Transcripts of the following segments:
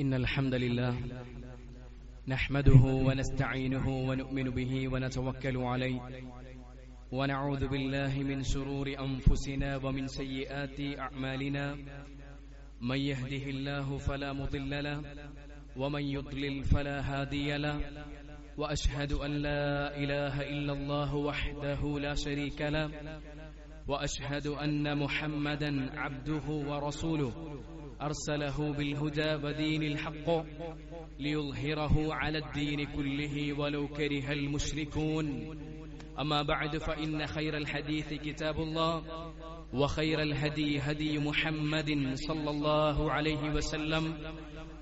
إن الحمد لله نحمده ونستعينه ونؤمن به ونتوكل عليه ونعوذ بالله من شرور أنفسنا ومن سيئات أعمالنا من يهده الله فلا مضل له ومن يضلل فلا هادي له وأشهد أن لا إله إلا الله وحده لا شريك له وأشهد أن محمدا عبده ورسوله أرسله بالهدى ودين الحق ليظهره على الدين كله ولو كره المشركون أما بعد فإن خير الحديث كتاب الله وخير الهدي هدي محمد صلى الله عليه وسلم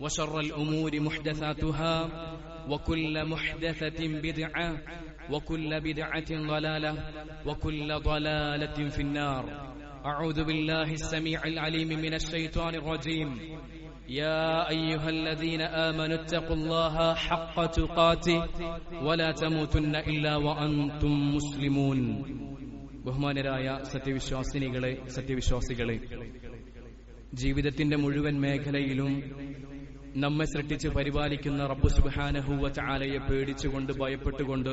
وشر الأمور محدثاتها وكل محدثة بدعة وكل بدعة ضلالة وكل ضلالة في النار. أعوذ بالله السميع العليم من الشيطان الرجيم. يا أيها الذين آمنوا اتقوا الله حق تقاته ولا تموتن إلا وأنتم مسلمون. ബഹുമാനരായ സത്യവിശ്വാസികളെ, ജീവിതത്തിന്റെ മുഴുവൻ മേഖലയിലും നമ്മെ സൃഷ്ടിച്ച് പരിപാലിക്കുന്ന റബ്ബ് സുബ്ഹാനഹു വ തആലയെ പേടിച്ചുകൊണ്ട് ഭയപ്പെട്ടുകൊണ്ട്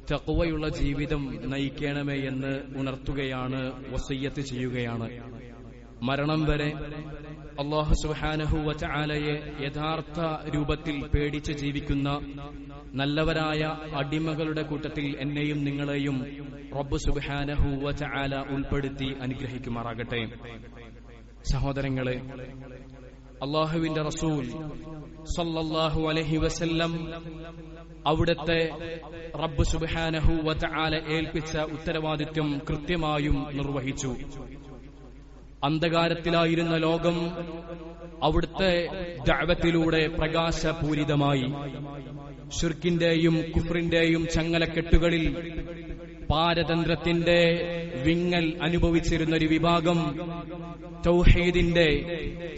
തഖ്വയുള്ള ജീവിതം നയിക്കണമേ എന്ന് ഉണർത്തുകയാണ്, വസിയ്യത്ത് ചെയ്യുകയാണ്. മരണം വരെ അല്ലാഹു സുബ്ഹാനഹു വ തആലയെ യഥാർത്ഥ രൂപത്തിൽ പേടിച്ച് ജീവിക്കുന്ന നല്ലവരായ അടിമകളുടെ കൂട്ടത്തിൽ എന്നെയും നിങ്ങളെയും റബ്ബ് സുബ്ഹാനഹു വ തആല ഉൾപ്പെടുത്തി അനുഗ്രഹിക്കുമാറാകട്ടെ. സഹോദരങ്ങളെ, അല്ലാഹുവിന്റെ റസൂൽ സല്ലല്ലാഹു അലൈഹി വസല്ലം അവിടുത്തെ റബ്ബ് സുബ്ഹാനഹു വ തആല ഏൽപ്പിച്ച ഉത്തരവാദിത്വം കൃത്യമായും നിർവഹിച്ചു. അന്ധകാരത്തിലായിരുന്ന ലോകം അവിടുത്തെ ദഅവത്തിലൂടെ പ്രകാശപൂരിതമായി. ശിർക്കിന്റെയും കുഫ്റിന്റെയും ചങ്ങലക്കെട്ടുകളിൽ പാരതന്ത്രത്തിന്റെ വിങ്ങൽ അനുഭവിച്ചിരുന്ന ഒരു വിഭാഗം തൗഹീദിന്റെ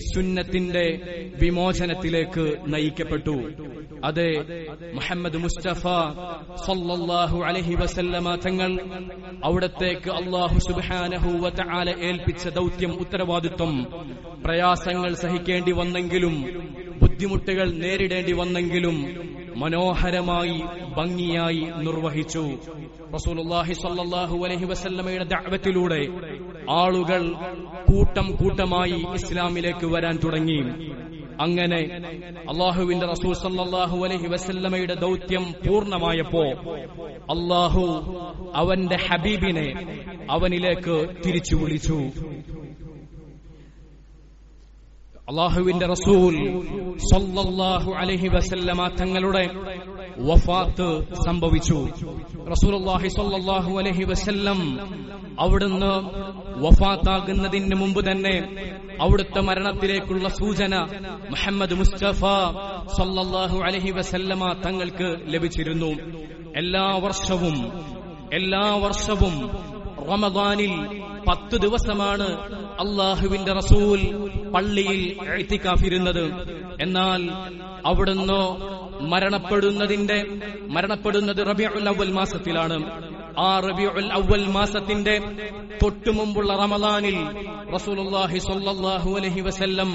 സുന്നത്തിന്റെ വിമോചനത്തിലേക്ക് നയിക്കപ്പെട്ടു. അതെ, മുഹമ്മദ് മുസ്തഫ സല്ലല്ലാഹു അലൈഹി വസല്ലമ തങ്ങൾ അവിടത്തേക്ക് അല്ലാഹു സുബ്ഹാനഹു വ തആല ഏൽപ്പിച്ച ദൗത്യം, ഉത്തരവാദിത്വം, പ്രയാസങ്ങൾ സഹിക്കേണ്ടി വന്നെങ്കിലും ബുദ്ധിമുട്ടുകൾ നേരിടേണ്ടി വന്നെങ്കിലും മനോഹരമായി ഭംഗിയായി നിർവഹിച്ചു. റസൂലുള്ളാഹി സ്വല്ലല്ലാഹു അലൈഹി വസല്ലമയുടെ ദഅവത്തിലൂടെ ആളുകൾ കൂട്ടം കൂട്ടമായി ഇസ്ലാമിലേക്ക് വരാൻ തുടങ്ങി. അങ്ങനെ അല്ലാഹുവിന്റെ റസൂൽ സല്ലല്ലാഹു അലൈഹി വസല്ലമയുടെ ദൗത്യം പൂർണ്ണമായപ്പോ അല്ലാഹു അവന്റെ ഹബീബിനെ അവനിലേക്ക് തിരിച്ചു വിളിച്ചു. അല്ലാഹുവിന്റെ റസൂൽ സല്ലല്ലാഹു അലൈഹി വസല്ലമ തങ്ങളുടെ വഫാത്ത് സംഭവിച്ചു. റസൂലുള്ളാഹി സല്ലല്ലാഹു അലൈഹി വസല്ലം അവിടുന്ന് വഫാത്താകുന്നതിന് മുമ്പ് തന്നെ അവിടുത്തെ മരണത്തിലേക്കുള്ള സൂചന മുഹമ്മദ് മുസ്തഫ സല്ലല്ലാഹു അലൈഹി വസല്ലമ തങ്ങൾക്ക് ലഭിച്ചിരുന്നു. എല്ലാ വർഷവും റമദാനിൽ 10 ദിവസമാണ് അല്ലാഹുവിന്റെ റസൂൽ പള്ളിയിൽ ഇഅ്തികാഫിരുന്നത്. എന്നാൽ അവിടുന്ന് മരണപ്പെടുന്നത് റബീഉൽ അവ്വൽ മാസത്തിലാണ്. ആ റബീഉൽ അവ്വൽ മാസത്തിന്റെ തൊട്ടുമുമ്പുള്ള റമദാനിൽ റസൂലുള്ളാഹി സ്വല്ലല്ലാഹു അലൈഹി വസല്ലം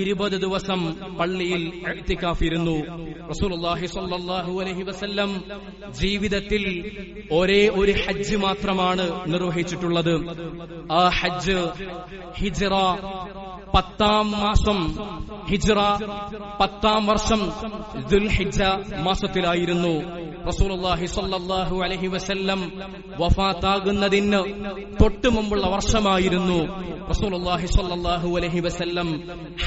20 ദിവസം പള്ളിയിൽ ഇഅ്തികാഫിരുന്നു. റസൂലുള്ളാഹി സ്വല്ലല്ലാഹു അലൈഹി വസല്ലം ജീവിതത്തിൽ ഒരേ ഒരു ഹജ്ജ് മാത്രമാണ് നിർവഹിച്ചിട്ടുള്ളത്. ആ ഹജ്ജ് ഹിജ്റ 10-ാം മാസം, ഹിജ്റ 10-ാം വർഷം ദുൽഹിജ്ജ മാസത്തിലായിരുന്നു. റസൂലുള്ളാഹി സ്വല്ലല്ലാഹു അലൈഹി വസല്ലം വഫാത്താകുന്നതിന് തൊട്ടു മുമ്പുള്ള വർഷമായിരുന്നു റസൂലുള്ളാഹി സ്വല്ലല്ലാഹു അലൈഹി വസല്ലം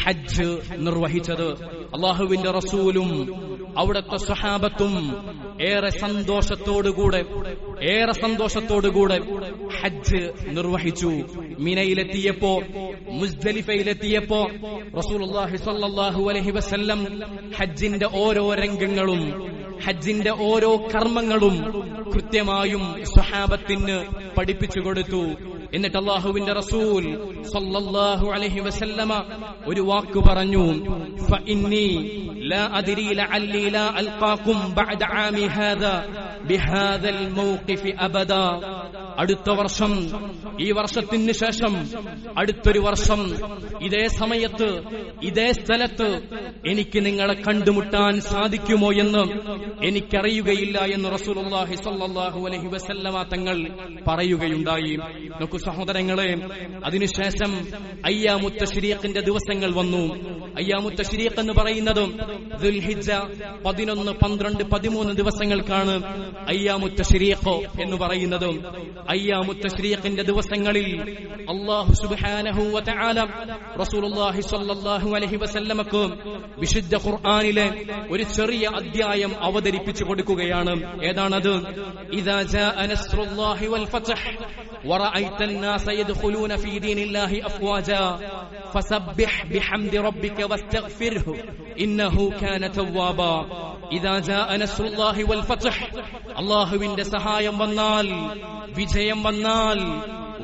ഹജ്ജ് നിർവഹിച്ചത്. അല്ലാഹുവിന്റെ റസൂലും അവിടുത്തെ സ്വഹാബത്തും ഏറെ സന്തോഷത്തോടുകൂടെ ഹജ്ജ് നിർവഹിച്ചു. മിനയിലെത്തിയപ്പോ, മുസ്ദലിഫയിലെത്തിയപ്പോ റസൂലുള്ളാഹി സ്വല്ലല്ലാഹു അലൈഹി വസല്ലം ഹജ്ജിന്റെ ഓരോ രംഗങ്ങളും, ഹജ്ജിന്റെ ഓരോ കർമ്മങ്ങളും കൃത്യമായും സ്വഹാബത്തിന് പഠിപ്പിച്ചു കൊടുത്തു. എന്നിട്ട് അല്ലാഹുവിന്റെ റസൂൽ സല്ലല്ലാഹു അലൈഹി വസല്ലമ ഒരു വാക്ക് പറഞ്ഞു, ഫഇന്നി ലാ അദ്രി ലഅല്ലി ലാ അൽഖാകും ബഅദ ആമി ഹാദാ ബിഹാദൽ മൗഖിഫ് അബദാ. അടുത്ത വർഷം, ഈ വർഷത്തിന് ശേഷം അടുത്തൊരു വർഷം ഇതേ സമയത്ത് ഇതേ സ്ഥലത്ത് എനിക്ക് നിങ്ങളെ കണ്ടുമുട്ടാൻ സാധിക്കുമോ എന്ന് എനിക്കറിയുകയില്ല എന്ന് റസൂലുള്ളാഹി സ്വല്ലല്ലാഹു അലൈഹി വസല്ലമ തങ്ങൾ പറയുകയുണ്ടായി. നോക്കൂ സഹോദരങ്ങളെ, അതിനുശേഷം അയ്യാമുത്ത് തശ്രീഖിന്റെ ദിവസങ്ങൾ വന്നു. അയ്യാമുത്ത് തശ്രീഖ് എന്ന് പറയുന്നത് ദുൽഹിജ്ജ 11, 12, 13 ദിവസങ്ങൾക്കാണ് അയ്യാമുത്ത് തശ്രീഖ് എന്ന് പറയുന്നത്. അയ്യാമുത്ത് തശ്രീഖിന്റെ ദിവസങ്ങളിൽ അല്ലാഹു സുബ്ഹാനഹു വ തആല റസൂലുള്ളാഹി സ്വല്ലല്ലാഹു അലൈഹി വസല്ലമക്ക് വിശുദ്ധ ഖുർആനിലെ ഒരു ചെറിയ അധ്യായം അവതരിപ്പിച്ചു കൊടുക്കുകയാണ്. ഏതാണത്? ഇദാ ജാഅ നസ്റുല്ലാഹി വൽ ഫത്ഹ് വറഅയ്ത الناس يدخلون في دين الله أفواجا فسبح بحمد ربك واستغفره إنه كان توابا. إذا جاء نصر الله والفتح, അല്ലാഹുവിന്റെ സഹായം വന്നാൽ, വിജയം വന്നാൽ,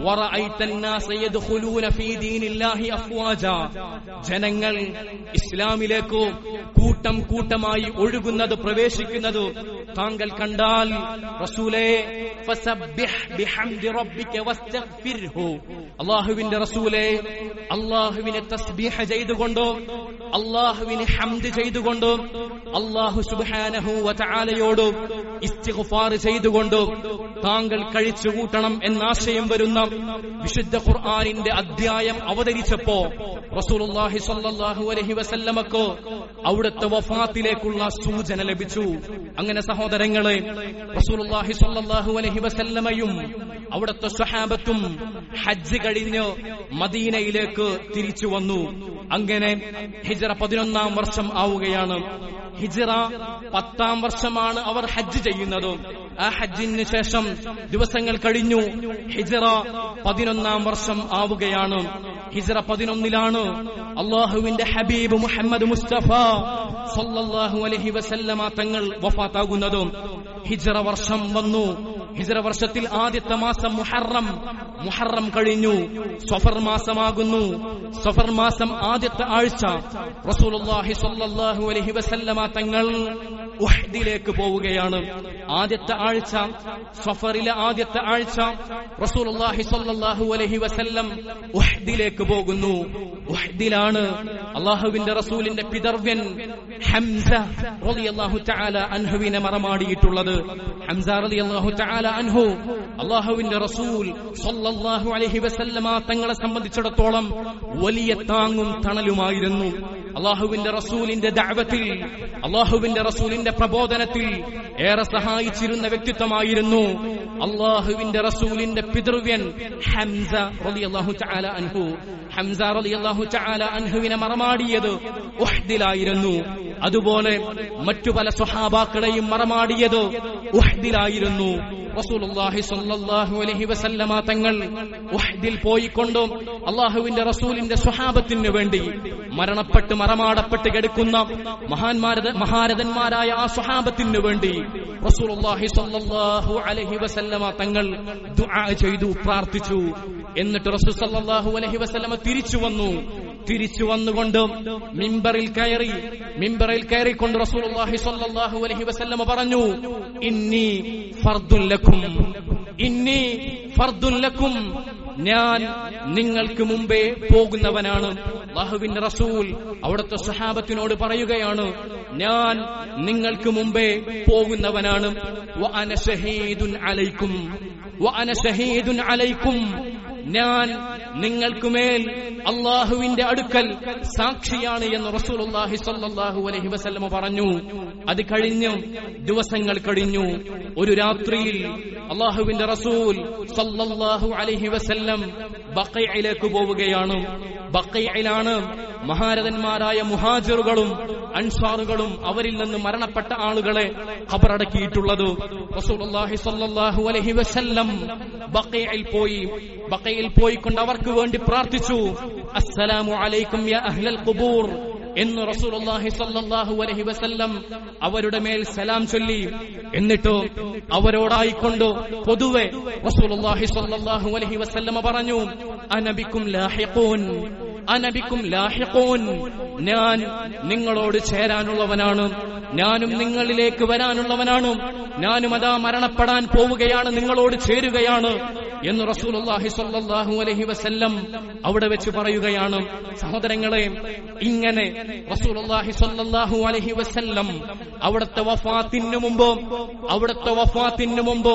വറഅയ്ത الناس يدخلون في دين الله أفواجا, ജനങ്ങൾ ഇസ്ലാമിലേക്ക് കൂട്ടം കൂട്ടമായി ഒഴുകുന്നത്, പ്രവേശിക്കുന്നത് താങ്കൾ കണ്ടാൽ, റസൂലേ ഫസബ്ബിഹ് ബിഹംദി റബ്ബിക വസ്തഗ്ഫിർഹു, അല്ലാഹുവിന്റെ റസൂലേ അല്ലാഹുവിനെ തസ്ബീഹ് ചെയ്തുകൊണ്ട്, അല്ലാഹുവിനെ ഹംദ് ചെയ്തുകൊണ്ട്, അല്ലാഹു സുബ്ഹാനഹു വ തആലയോട് ഇസ്തിഗ്ഫാർ ചെയ്തുകൊണ്ട് താങ്കൾ കഴിച്ചുകൂട്ടണം എന്നാശയം വരുന്ന വിശുദ്ധ ഖുർആനിന്റെ അധ്യായം അവതരിച്ചപ്പോ റസൂലുള്ളാഹി സ്വല്ലല്ലാഹു അലൈഹി വസല്ലമക്ക് അവിടുത്തെ വഫാത്തിലേക്കുള്ള സൂചന ലഭിച്ചു. അങ്ങനെ സഹോദരങ്ങളെ, റസൂലുള്ളാഹി സ്വല്ലല്ലാഹു അലൈഹി വസല്ലമയും അവിടുത്തെ സ്വഹാബത്തും ഹജ്ജ് കഴിഞ്ഞ് മദീനയിലേക്ക് തിരിച്ചു വന്നു. അങ്ങനെ ഹിജ്റ 11-ാം വർഷം ആവുകയാണ്. ഹിജ്റ 10-ാം വർഷമാണ് അവർ ഹജ്ജ് ചെയ്യുന്നത്. ആ ഹജ്ജിന് ശേഷം ദിവസങ്ങൾ കഴിഞ്ഞു. ഹിജ്റ 11-ാം വർഷം ആവുകയാണ്. ഹിജ്റ 11-ലാണ് അല്ലാഹുവിന്റെ ഹബീബ് മുഹമ്മദ് മുസ്തഫ സല്ലല്ലാഹു അലൈഹി വസല്ലമ തങ്ങൾ വഫാത്താകുന്നത്. ഹിജ്റ വർഷം വന്നു. ഹിജ്റ വർഷത്തിൽ ആദ്യത്തെ മാസം മുഹറം കഴിഞ്ഞു. സഫർ മാസമാകുന്നു. സഫർ മാസം ആദ്യത്തെ ആഴ്ച റസൂലുള്ളാഹി സ്വല്ലല്ലാഹു അലൈഹി വസല്ലമ തങ്ങൾ ഉഹ്ദിലേക്ക് പോവുകയാണ്. ആദ്യത്തെ ആഴ്ച, സഫറിലെ ആദ്യത്തെ ആഴ്ച റസൂലുള്ളാഹി സ്വല്ലല്ലാഹു അലൈഹി വസല്ലം ഉഹ്ദിലേക്ക് പോകുന്നു. ഉഹ്ദിലാണ് അല്ലാഹുവിന്റെ റസൂലിന്റെ പിതർവ്യൻ ഹംസ റളിയല്ലാഹു തആല അൻഹുവിനെ മറമാടിയിട്ടുള്ളത്. ഹംസ റളിയല്ലാഹു തആല അൻഹു അല്ലാഹുവിന്റെ റസൂൽ സ്വല്ലല്ലാഹു അലൈഹി വസല്ലമ തങ്ങളെ സംബന്ധിച്ചിടത്തോളം വലിയ താങ്ങും തണലുമായിരുന്നു. അല്ലാഹുവിന്റെ റസൂലിന്റെ ദഅവത്തിൽ, അല്ലാഹുവിന്റെ റസൂലിന്റെ പ്രബോധനത്തിൽ ഏറെ സഹായിച്ചിരുന്ന വ്യക്തിത്വമായിരുന്നു അല്ലാഹുവിന്റെ റസൂലിന്റെ പിതൃവ്യൻ ഹംസ റളിയല്ലാഹു തആല അൻഹു. ഹംസ റളിയല്ലാഹു തആല അൻഹുവിനെ മറമാടിയത് ഉഹ്ദിലായിരുന്നു. അതുപോലെ മറ്റു പല സ്വഹാബാക്കളെയും മറമാടിയത് ഉഹ്ദിലായിരുന്നു. റസൂലുള്ളാഹി സ്വല്ലല്ലാഹു അലൈഹി വസല്ലമ തങ്ങൾ ഉഹ്ദിൽ പോയിക്കൊണ്ട് അല്ലാഹുവിന്റെ റസൂലിന്റെ സ്വഹാബത്തിന് വേണ്ടി മരണപ്പെട്ട് മറമാടപ്പെട്ട് കിടക്കുന്ന മഹാരഥന്മാരായ ആ സ്വഹാബത്തിന് വേണ്ടി റസൂലുള്ളാഹി സ്വല്ലല്ലാഹു അലൈഹി വസല്ലമ തങ്ങൾ ദുആ ചെയ്തു, പ്രാർത്ഥിച്ചു. എന്നിട്ട് റസൂൽ സ്വല്ലല്ലാഹു അലൈഹി വസല്ലമ തിരിച്ചു വന്നുകൊണ്ട് മിമ്പറിൽ കയറിക്കൊണ്ട് റസൂലുള്ളാഹി സ്വല്ലല്ലാഹു അലൈഹി വസല്ലമ പറഞ്ഞു, ഇന്നി ഫർദുൻ ലക്കും, ഞാൻ നിങ്ങൾക്ക് മുമ്പേ പോകുന്നവനാണ്. അല്ലാഹുവിന്റെ റസൂൽ അവിടുത്തെ സ്വഹാബത്തിനോട് പറയുകയാണ്, ഞാൻ നിങ്ങൾക്ക് മുമ്പേ പോകുന്നവനാണ്. വഅന ഷഹീദുൻ അലൈക്കും, ഞാൻ നിങ്ങൾക്കുമേൽ അല്ലാഹുവിന്റെ അടുക്കൽ സാക്ഷിയാണ് എന്ന് റസൂലുള്ളാഹി സ്വല്ലല്ലാഹു അലൈഹി വസല്ലമ പറഞ്ഞു. അത് കഴിഞ്ഞു, ദിവസങ്ങൾ കഴിഞ്ഞു. ഒരു രാത്രിയിൽ അല്ലാഹുവിന്റെ റസൂൽ സ്വല്ലല്ലാഹു അലൈഹി വസല്ലം ബഖീഇലേക്ക് പോവുകയാണ്. ബഖീഇലാണ് മഹാരഥന്മാരായ മുഹാജിറുകളും അൻസാറുകളും അവരിൽ നിന്ന് മരണപ്പെട്ട ആളുകളെ ഖബറടക്കിയിട്ടുള്ളത്. റസൂലുള്ളാഹി സ്വല്ലല്ലാഹു അലൈഹി വസല്ലം ബഖീഇൽ പോയിക്കൊണ്ട് അവർക്ക് വേണ്ടി പ്രാർത്ഥിച്ചു. അസ്സലാമു അലൈക്കും യാ അഹ്ലൽ ഖുബൂർ എന്ന് റസൂലുള്ളാഹി സ്വല്ലല്ലാഹു അലൈഹി വസല്ലം അവരുടെ മേൽ സലാം ചൊല്ലി. എന്നിട്ട് അവരോടായിക്കൊണ്ട് പൊതുവെ റസൂലുള്ളാഹി സ്വല്ലല്ലാഹു അലൈഹി വസല്ലം പറഞ്ഞു, അനബിക്കും ലാഹിഖൂൻ, ഞാൻ നിങ്ങളോട് ചേരാനുള്ളവനാണ്. ഞാനും നിങ്ങളിലേക്ക് വരാനുള്ളവനാണ്, ഞാനും അതാ മരണപ്പെടാൻ പോവുകയാണ്, നിങ്ങളോട് ചേരുകയാണ് എന്ന് റസൂലുള്ളാഹി സ്വല്ലല്ലാഹു അലൈഹി വസല്ലം അവിടെ വെച്ച് പറയുകയാണ്. സഹോദരങ്ങളെ, ഇങ്ങനെ റസൂലുള്ളാഹി സ്വല്ലല്ലാഹു അലൈഹി വസല്ലം അവിടുത്തെ വഫാത്തിന് മുമ്പ്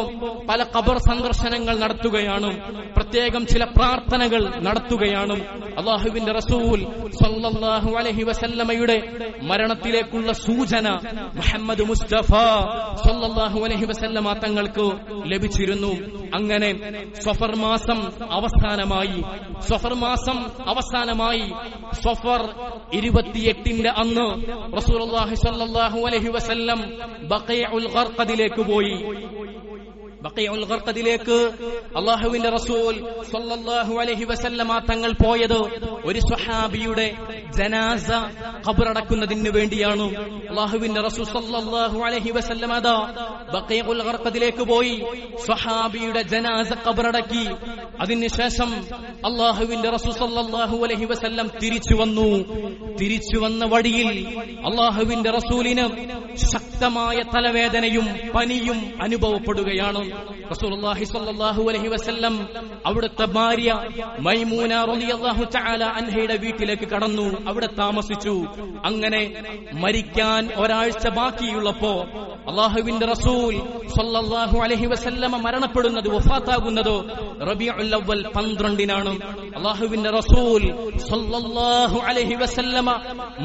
പല ഖബർ സന്ദർശനങ്ങൾ നടത്തുകയാണ്, പ്രത്യേകം ചില പ്രാർത്ഥനകൾ നടത്തുകയാണ്. അല്ലാഹുവിന്റെ റസൂൽ സ്വല്ലല്ലാഹു അലൈഹി വസല്ലമയുടെ മരണത്തിലേക്കുള്ള സൂചന മുഹമ്മദ് മുസ്തഫ സ്വല്ലല്ലാഹു അലൈഹി വസല്ലമ തങ്ങൾക്ക് ലഭിച്ചിരുന്നു. അങ്ങനെ സഫർ മാസം അവസാനമായി സഫർ 28 അന്ന് റസൂലുള്ളാഹി സ്വല്ലല്ലാഹു അലൈഹി വസല്ലം ബഖീഉൽ ഖർഖദിലേക്ക് പോയി. ബഖീഉൽ ഖർഖദിലേക്ക് അല്ലാഹുവിന്റെ റസൂൽ സ്വല്ലല്ലാഹു അലൈഹി വസല്ലമ തങ്ങൾ പോയത് ഒരു സ്വഹാബിയുടെ ജനാസ ഖബറടക്കുന്നതിന് വേണ്ടിയാണ്. അല്ലാഹുവിന്റെ റസൂൽ സ്വല്ലല്ലാഹു അലൈഹി വസല്ലമ ബഖീഉൽ ഖർഖദിലേക്ക് പോയി സ്വഹാബിയുടെ ജനാസ ഖബറടക്കി. അതിനുശേഷം അല്ലാഹുവിന്റെ റസൂൽ സ്വല്ലല്ലാഹു അലൈഹി വസല്ലം തിരിച്ചു വന്ന വഴിയിൽ അല്ലാഹുവിന്റെ റസൂലിന് ശക്തമായ തലവേദനയും പനിയും അനുഭവപ്പെടുകയാണ്. റസൂലുള്ളാഹി സ്വല്ലല്ലാഹു അലൈഹി വസല്ലം അവിടുത്തെ ഭാര്യ മൈമൂന റളിയല്ലാഹു തആല അൻഹയുടെ വീട്ടിലേക്ക് കടന്നു, അവിടെ താമസിച്ചു. അങ്ങനെ മരിക്കാൻ ഒരാഴ്ച ബാക്കിയുള്ളപ്പോ അല്ലാഹുവിന്റെ റസൂൽ സ്വല്ലല്ലാഹു അലൈഹി വസല്ലം മരണപ്പെടുന്നത്, വഫാത്താകുന്നത് റബീഉൽ അവ്വൽ 12-നാണ്. അല്ലാഹുവിന്റെ റസൂൽ സ്വല്ലല്ലാഹു അലൈഹി വസല്ലം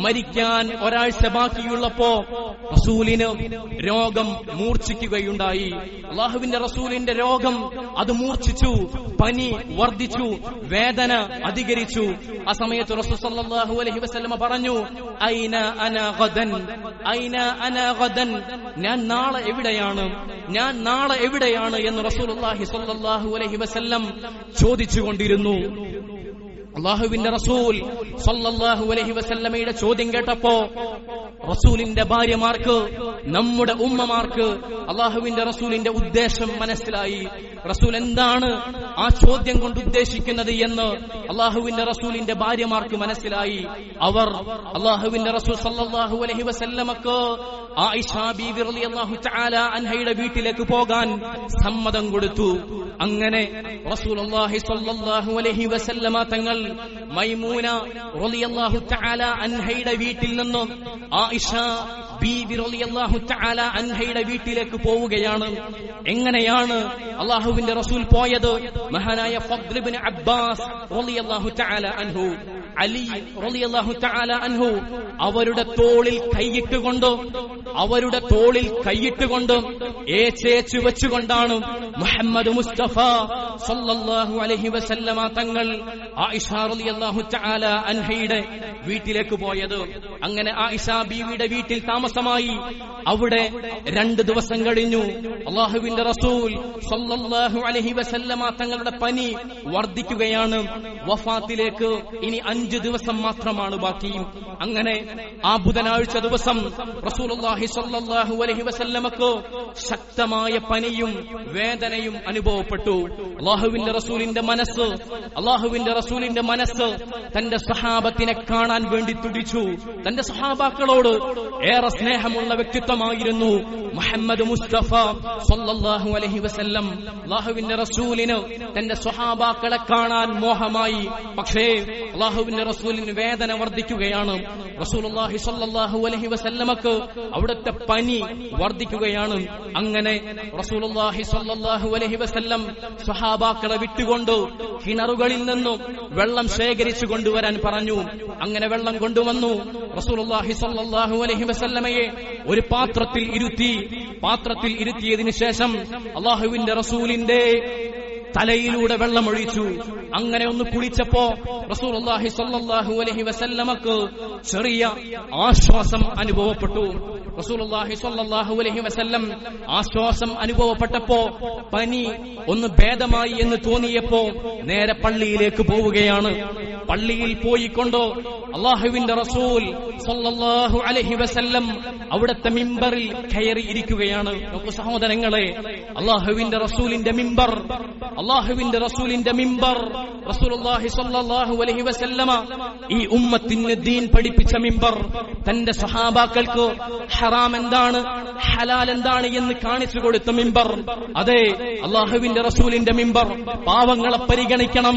മരിക്കാൻ ഒരാഴ്ച ബാക്കിയുള്ളപ്പോ റസൂലിന് രോഗം മൂർച്ഛിക്കുകയുണ്ടായി. അല്ലാഹുവിന്റെ റസൂലിന്റെ രോഗം അത് മൂർച്ഛിച്ചു, പനി വർദ്ധിച്ചു, വേദന അധികരിച്ചു. ആ സമയത്ത് റസൂൽ സ്വല്ലല്ലാഹു അലൈഹി വസല്ലം പറഞ്ഞു, ഐന അന ഗദൻ, ഞാൻ നാളെ എവിടെയാണ് എന്ന് റസൂലുള്ളാഹി സ്വല്ലല്ലാഹു അലൈഹി വസല്ലം ചോദിച്ചുകൊണ്ടിരുന്നു. അല്ലാഹുവിന്റെ റസൂൽ സ്വല്ലല്ലാഹു അലൈഹി വസല്ലമയുടെ ചോദ്യം കേട്ടപ്പോ റസൂലിന്റെ ഭാര്യമാർക്ക്, നമ്മുടെ ഉമ്മമാർക്ക് അല്ലാഹുവിന്റെ റസൂലിന്റെ ഉദ്ദേശം മനസ്സിലായി. റസൂൽ എന്താണ് ആ ചോദ്യം കൊണ്ട് ഉദ്ദേശിക്കുന്നത് എന്ന് അല്ലാഹുവിന്റെ റസൂലിന്റെ ഭാര്യമാർക്ക് മനസ്സിലായി. അവർ അല്ലാഹുവിന്റെ റസൂൽ സ്വല്ലല്ലാഹു അലൈഹി വസല്ലമക്ക് ആയിഷ ബീവി റളിയല്ലാഹു തആല അൻഹയുടെ വീട്ടിലേക്ക് പോകാൻ സമ്മതം കൊടുത്തു. അങ്ങനെ റസൂലുള്ളാഹി സ്വല്ലല്ലാഹു അലൈഹി വസല്ലമ തങ്ങൾ മൈമൂന റളിയല്ലാഹു തആല അൻഹയുടെ വീട്ടിൽ നിന്നും ആയിഷ ബീവി റളിയല്ലാഹു തആല അൻഹയുടെ വീട്ടിലേക്ക് പോവുകയാണ്. എങ്ങനെയാണ് അല്ലാഹുവിന്റെ റസൂൽ പോയത്? മഹാനായ ഫദ്ൽ ഇബ്നു അബ്ബാസ് റളിയല്ലാഹു തആല അൻഹു, അലി റളിയല്ലാഹു തആല അൻഹു അവരുടെ തോളിൽ കൈയിട്ടുകൊണ്ട് ഏച്ചേച്ചു വെച്ചുകൊണ്ടാണ് മുഹമ്മദ് മുസ്തഫ സല്ലല്ലാഹു അലൈഹി വസല്ലമ തങ്ങൾ ആയിഷ റളിയല്ലാഹു തആല അൻഹയുടെ വീട്ടിലേക്ക് പോയത്. അങ്ങനെ ആയിഷ ബീവിയുടെ വീട്ടിൽ താമസമായി. അവിടെ 2 ദിവസം കഴിഞ്ഞു. അല്ലാഹുവിന്റെ റസൂൽ സല്ലല്ലാഹു അലൈഹി വസല്ലമ തങ്ങളുടെ പനി വർദ്ധിക്കുകയാണ്. വഫാത്തിലേക്ക് ഇനി 5 ദിവസം മാത്രമാണ് ബാക്കി. അങ്ങനെ ആ ബുധനാഴ്ച ദിവസം റസൂലുള്ളാഹി സ്വല്ലല്ലാഹു അലൈഹി വസല്ലമക്ക് ശക്തമായ പനിയും വേദനയും അനുഭവപ്പെട്ടു. അല്ലാഹുവിന്റെ റസൂലിന്റെ മനസ്സ് തന്റെ സഹാബത്തിനെ കാണാൻ വേണ്ടി തുടിച്ചു. തന്റെ സഹാബാക്കളോട് ഏറെ സ്നേഹമുള്ള വ്യക്തിത്വമായിരുന്നു മുഹമ്മദ് മുസ്തഫ സല്ലല്ലാഹു അലൈഹി വസല്ലം. അല്ലാഹുവിന്റെ റസൂലിന് തന്റെ സഹാബാക്കളെ കാണാൻ മോഹമായി. പക്ഷേ അല്ലാഹുവിന്റെ റസൂലിന് വേദന വർദ്ധിക്കുകയാണ്. റസൂലുള്ളാഹി സ്വല്ലല്ലാഹു അലൈഹി വസല്ലമക്ക് അവിടുത്തെ പനി വർദ്ധിക്കുകയാണ്. അങ്ങനെ റസൂലുള്ളാഹി സ്വല്ലല്ലാഹു അലൈഹി വസല്ലം സ്വഹാബാക്കളെ വിട്ടുകൊണ്ട് കിണറുകളിൽ നിന്നും വെള്ളം ശേഖരിച്ചു കൊണ്ടുവരാൻ പറഞ്ഞു. അങ്ങനെ വെള്ളം കൊണ്ടുവന്നു. റസൂലുള്ളാഹി സ്വല്ലല്ലാഹു അലൈഹി വസല്ലമയെ ഒരു പാത്രത്തിൽ ഇരുത്തിയതിനു ശേഷം അല്ലാഹുവിന്റെ റസൂലിന്റെ തലയിലൂടെ വെള്ളമൊഴിച്ചു. അങ്ങനെ ഒന്ന് കുളിച്ചപ്പോ റസൂലുള്ളാഹി സ്വല്ലല്ലാഹു അലൈഹി വസല്ലമക്ക് ചെറിയ ആശ്വാസം അനുഭവപ്പെട്ടു. റസൂലുള്ളാഹി സ്വല്ലല്ലാഹു അലൈഹി വസല്ലം ആശ്വാസം അനുഭവപ്പെട്ടപ്പോ, പനി ഒന്ന് ഭേദമായി എന്ന് തോന്നിയപ്പോ നേരെ പള്ളിയിലേക്ക് പോവുകയാണ്. പള്ളിയിൽ പോയിക്കൊണ്ടോ അല്ലാഹുവിന്റെ റസൂൽ സ്വല്ലല്ലാഹു അലൈഹി വസല്ലം അവിടുത്തെ മിമ്പറിൽ കയറി ഇരിക്കുകയാണ്. നോക്കൂ സഹോദരങ്ങളെ, അല്ലാഹുവിന്റെ റസൂലിന്റെ മിമ്പർ, അല്ലാഹുവിന്റെ റസൂലിന്റെ മിമ്പർ, റസൂലുള്ളാഹി സ്വല്ലല്ലാഹു അലൈഹി വസല്ലമ ഈ ഉമ്മത്തിന് ദീൻ പഠിപ്പിച്ച മിമ്പർ, തന്റെ സ്വഹാബാക്കൾക്ക് ഹറാം എന്താണ് ഹലാൽ എന്താണ് എന്ന് കാണിച്ചു കൊടുത്ത മിമ്പർ. അതെ, അല്ലാഹുവിന്റെ റസൂലിന്റെ മിമ്പർ. പാവങ്ങളെ പരിഗണിക്കണം,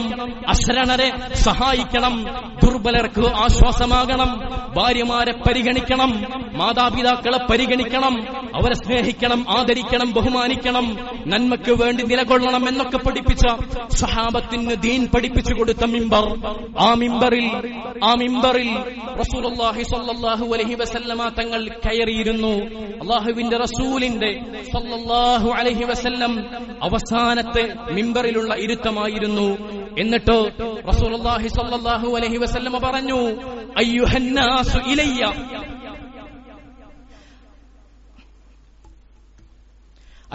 അശരണരെ സഹായിക്കണം, ദുർബലർക്ക് ആശ്വാസമാകണം, ഭാര്യമാരെ പരിഗണിക്കണം, മാതാപിതാക്കളെ പരിഗണിക്കണം, അവരെ സ്നേഹിക്കണം, ആദരിക്കണം, ബഹുമാനിക്കണം, നന്മയ്ക്ക് വേണ്ടി നിലകൊള്ളണം എന്നൊക്കെ പഠിപ്പിച്ച സ്വഹാബത്തിന് ദീൻ പഠിപ്പിച്ചു കൊടുത്ത മിമ്പർ. ആ മിമ്പറിൽ റസൂലുള്ളാഹി സ്വല്ലല്ലാഹു അലൈഹി വസല്ലമ തങ്ങൾ കയറിയിരുന്നു. അല്ലാഹുവിന്റെ റസൂലിന്റെ സ്വല്ലല്ലാഹു അലൈഹി വസല്ലം അവസാനത്തെ മിമ്പറിലുള്ള ഇരുത്തമായിരുന്നു. എന്നിട്ട് റസൂലുള്ളാഹി സ്വല്ലല്ലാഹു അലൈഹി വസല്ലമ പറഞ്ഞു, അയ്യുഹന്നാസു ഇലയ്യ,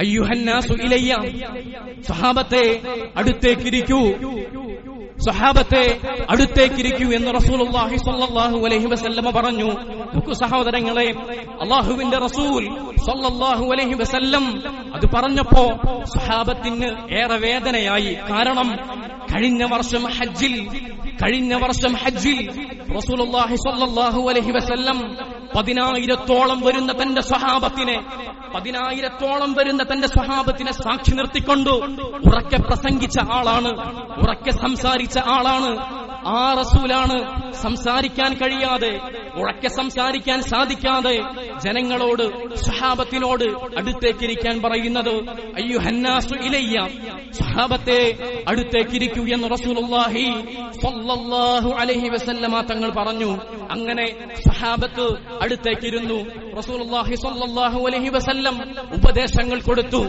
അയ്യുഹന്നാസു ഇലയ്യ, സ്വഹാബത്തെ അടുത്തേക്കിരിക്കൂ, സ്വഹാബത്തെ അടുത്തേക്കിരിക്കൂ എന്ന് റസൂലുള്ളാഹി സ്വല്ലല്ലാഹു അലൈഹി വസല്ലമ പറഞ്ഞു. നോക്കൂ സഹോദരങ്ങളെ, അല്ലാഹുവിന്റെ റസൂൽ സ്വല്ലല്ലാഹു അലൈഹി വസല്ലം അത് പറഞ്ഞപ്പോ സ്വഹാബത്തിന് ഏറെ വേദനയായി. കാരണം കഴിഞ്ഞ വർഷം ഹജ്ജിൽ റസൂലുള്ളാഹി സ്വല്ലല്ലാഹു അലൈഹി വസല്ലം 10,000-ഓളം വരുന്ന തന്റെ സ്വഹാബത്തിനെ സാക്ഷി നിർത്തിക്കൊണ്ടു ഉറക്കെ പ്രസംഗിച്ച ആളാണ്, ഉറക്കെ സംസാരിച്ച ആളാണ്. ആ റസൂലാണ് സംസാരിക്കാൻ കഴിയാതെ, ഉറക്കെ സംസാരിക്കാൻ സാധിക്കാതെ ജനങ്ങളോട്, സ്വഹാബത്തിനോട് അടുത്തേക്കിരിക്കാൻ പറയുന്നത്. അയ്യുഹന്നാസു ഇലയ്യ, സ്വഹാബത്തെ അടുത്തേക്കിരിക്കൂ എന്ന് റസൂലുള്ളാഹി സ്വല്ലല്ലാഹു അലൈഹി വസല്ലമ തങ്ങൾ പറഞ്ഞു. അങ്ങനെ സ്വഹാബത്ത് അടുത്തേക്കിരുന്നു. റസൂലുള്ളാഹി സ്വല്ലല്ലാഹു അലൈഹി വസല്ലം ഉപദേശങ്ങൾ കൊടുത്തു.